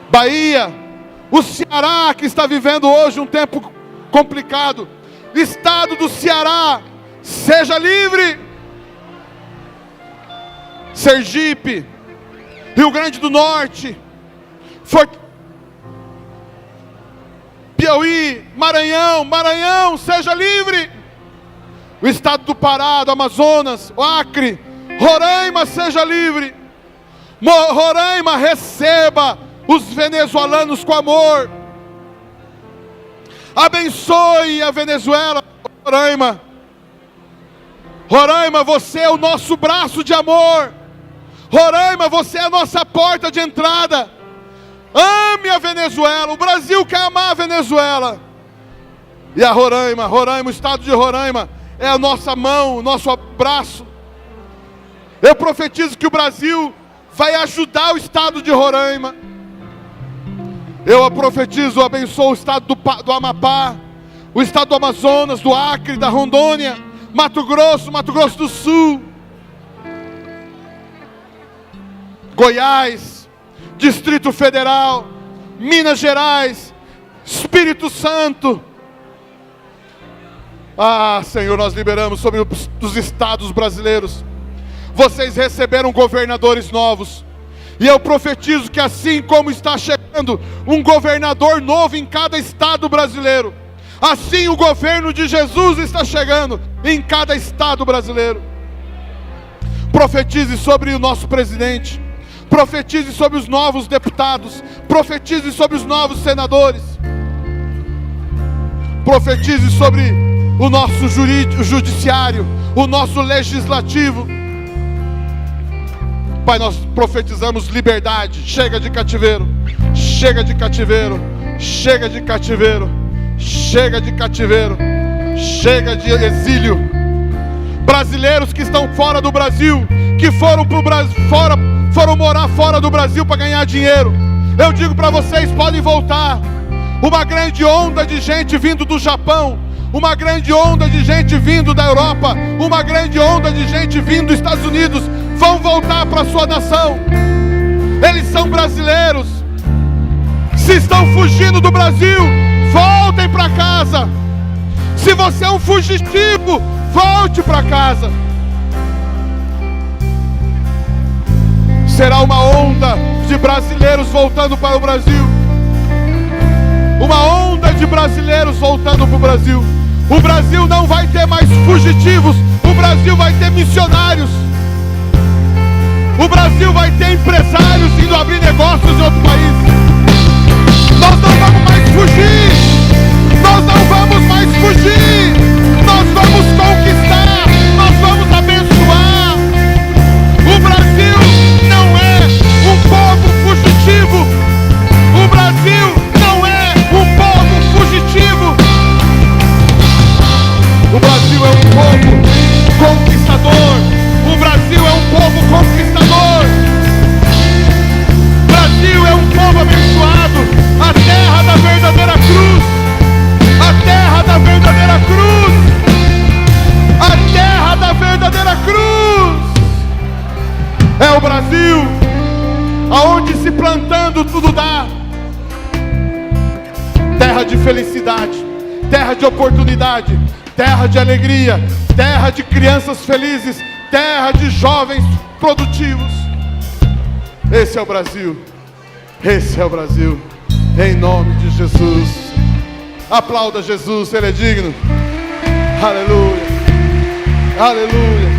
Bahia, o Ceará que está vivendo hoje um tempo complicado. Estado do Ceará, seja livre. Sergipe, Rio Grande do Norte, Piauí, Maranhão, seja livre. O estado do Pará, do Amazonas, o Acre, Roraima, seja livre. Roraima, receba os venezuelanos com amor. Abençoe a Venezuela, Roraima. Roraima, você é o nosso braço de amor. Roraima, você é a nossa porta de entrada. Ame a Venezuela. O Brasil quer amar a Venezuela. E a Roraima, o estado de Roraima é a nossa mão, o nosso braço. Eu profetizo que o Brasil vai ajudar o estado de Roraima. Eu profetizo, abençoo o estado do Amapá, o estado do Amazonas, do Acre, da Rondônia, Mato Grosso do Sul, Goiás, Distrito Federal, Minas Gerais, Espírito Santo. Ah, Senhor, nós liberamos sobre os estados brasileiros. Vocês receberam governadores novos. E eu profetizo que assim como está chegando um governador novo em cada estado brasileiro, assim o governo de Jesus está chegando em cada estado brasileiro. Profetize sobre o nosso presidente. Profetize sobre os novos deputados. Profetize sobre os novos senadores. Profetize sobre o nosso judiciário, o nosso legislativo. Pai, nós profetizamos liberdade. Chega de cativeiro, chega de cativeiro, chega de cativeiro, chega de cativeiro, chega de exílio. Brasileiros que estão fora do Brasil, que foram morar fora do Brasil para ganhar dinheiro, eu digo para vocês, podem voltar. Uma grande onda de gente vindo do Japão, uma grande onda de gente vindo da Europa, uma grande onda de gente vindo dos Estados Unidos, vão voltar para a sua nação. Eles são brasileiros. Se estão fugindo do Brasil, voltem para casa. Se você é um fugitivo, volte para casa. Será uma onda de brasileiros voltando para o Brasil. Uma onda de brasileiros voltando para o Brasil. O Brasil não vai ter mais fugitivos. O Brasil vai ter missionários. O Brasil vai ter empresários indo abrir negócios em outro país. Nós não vamos mais fugir. Nós não vamos mais fugir. Nós vamos conquistar. Nós vamos abençoar. O Brasil não é um povo fugitivo. O Brasil não é um povo fugitivo. O Brasil é um povo conquistador. O Brasil é um povo conquistador. O Brasil é um povo abençoado. A terra da verdadeira cruz. A terra da verdadeira cruz. A terra da verdadeira cruz. É o Brasil, aonde se plantando tudo dá. Terra de felicidade, terra de oportunidade, terra de alegria, terra de crianças felizes, terra de jovens produtivos. Esse é o Brasil. Esse é o Brasil. Em nome de Jesus. Aplauda Jesus, Ele é digno. Aleluia. Aleluia.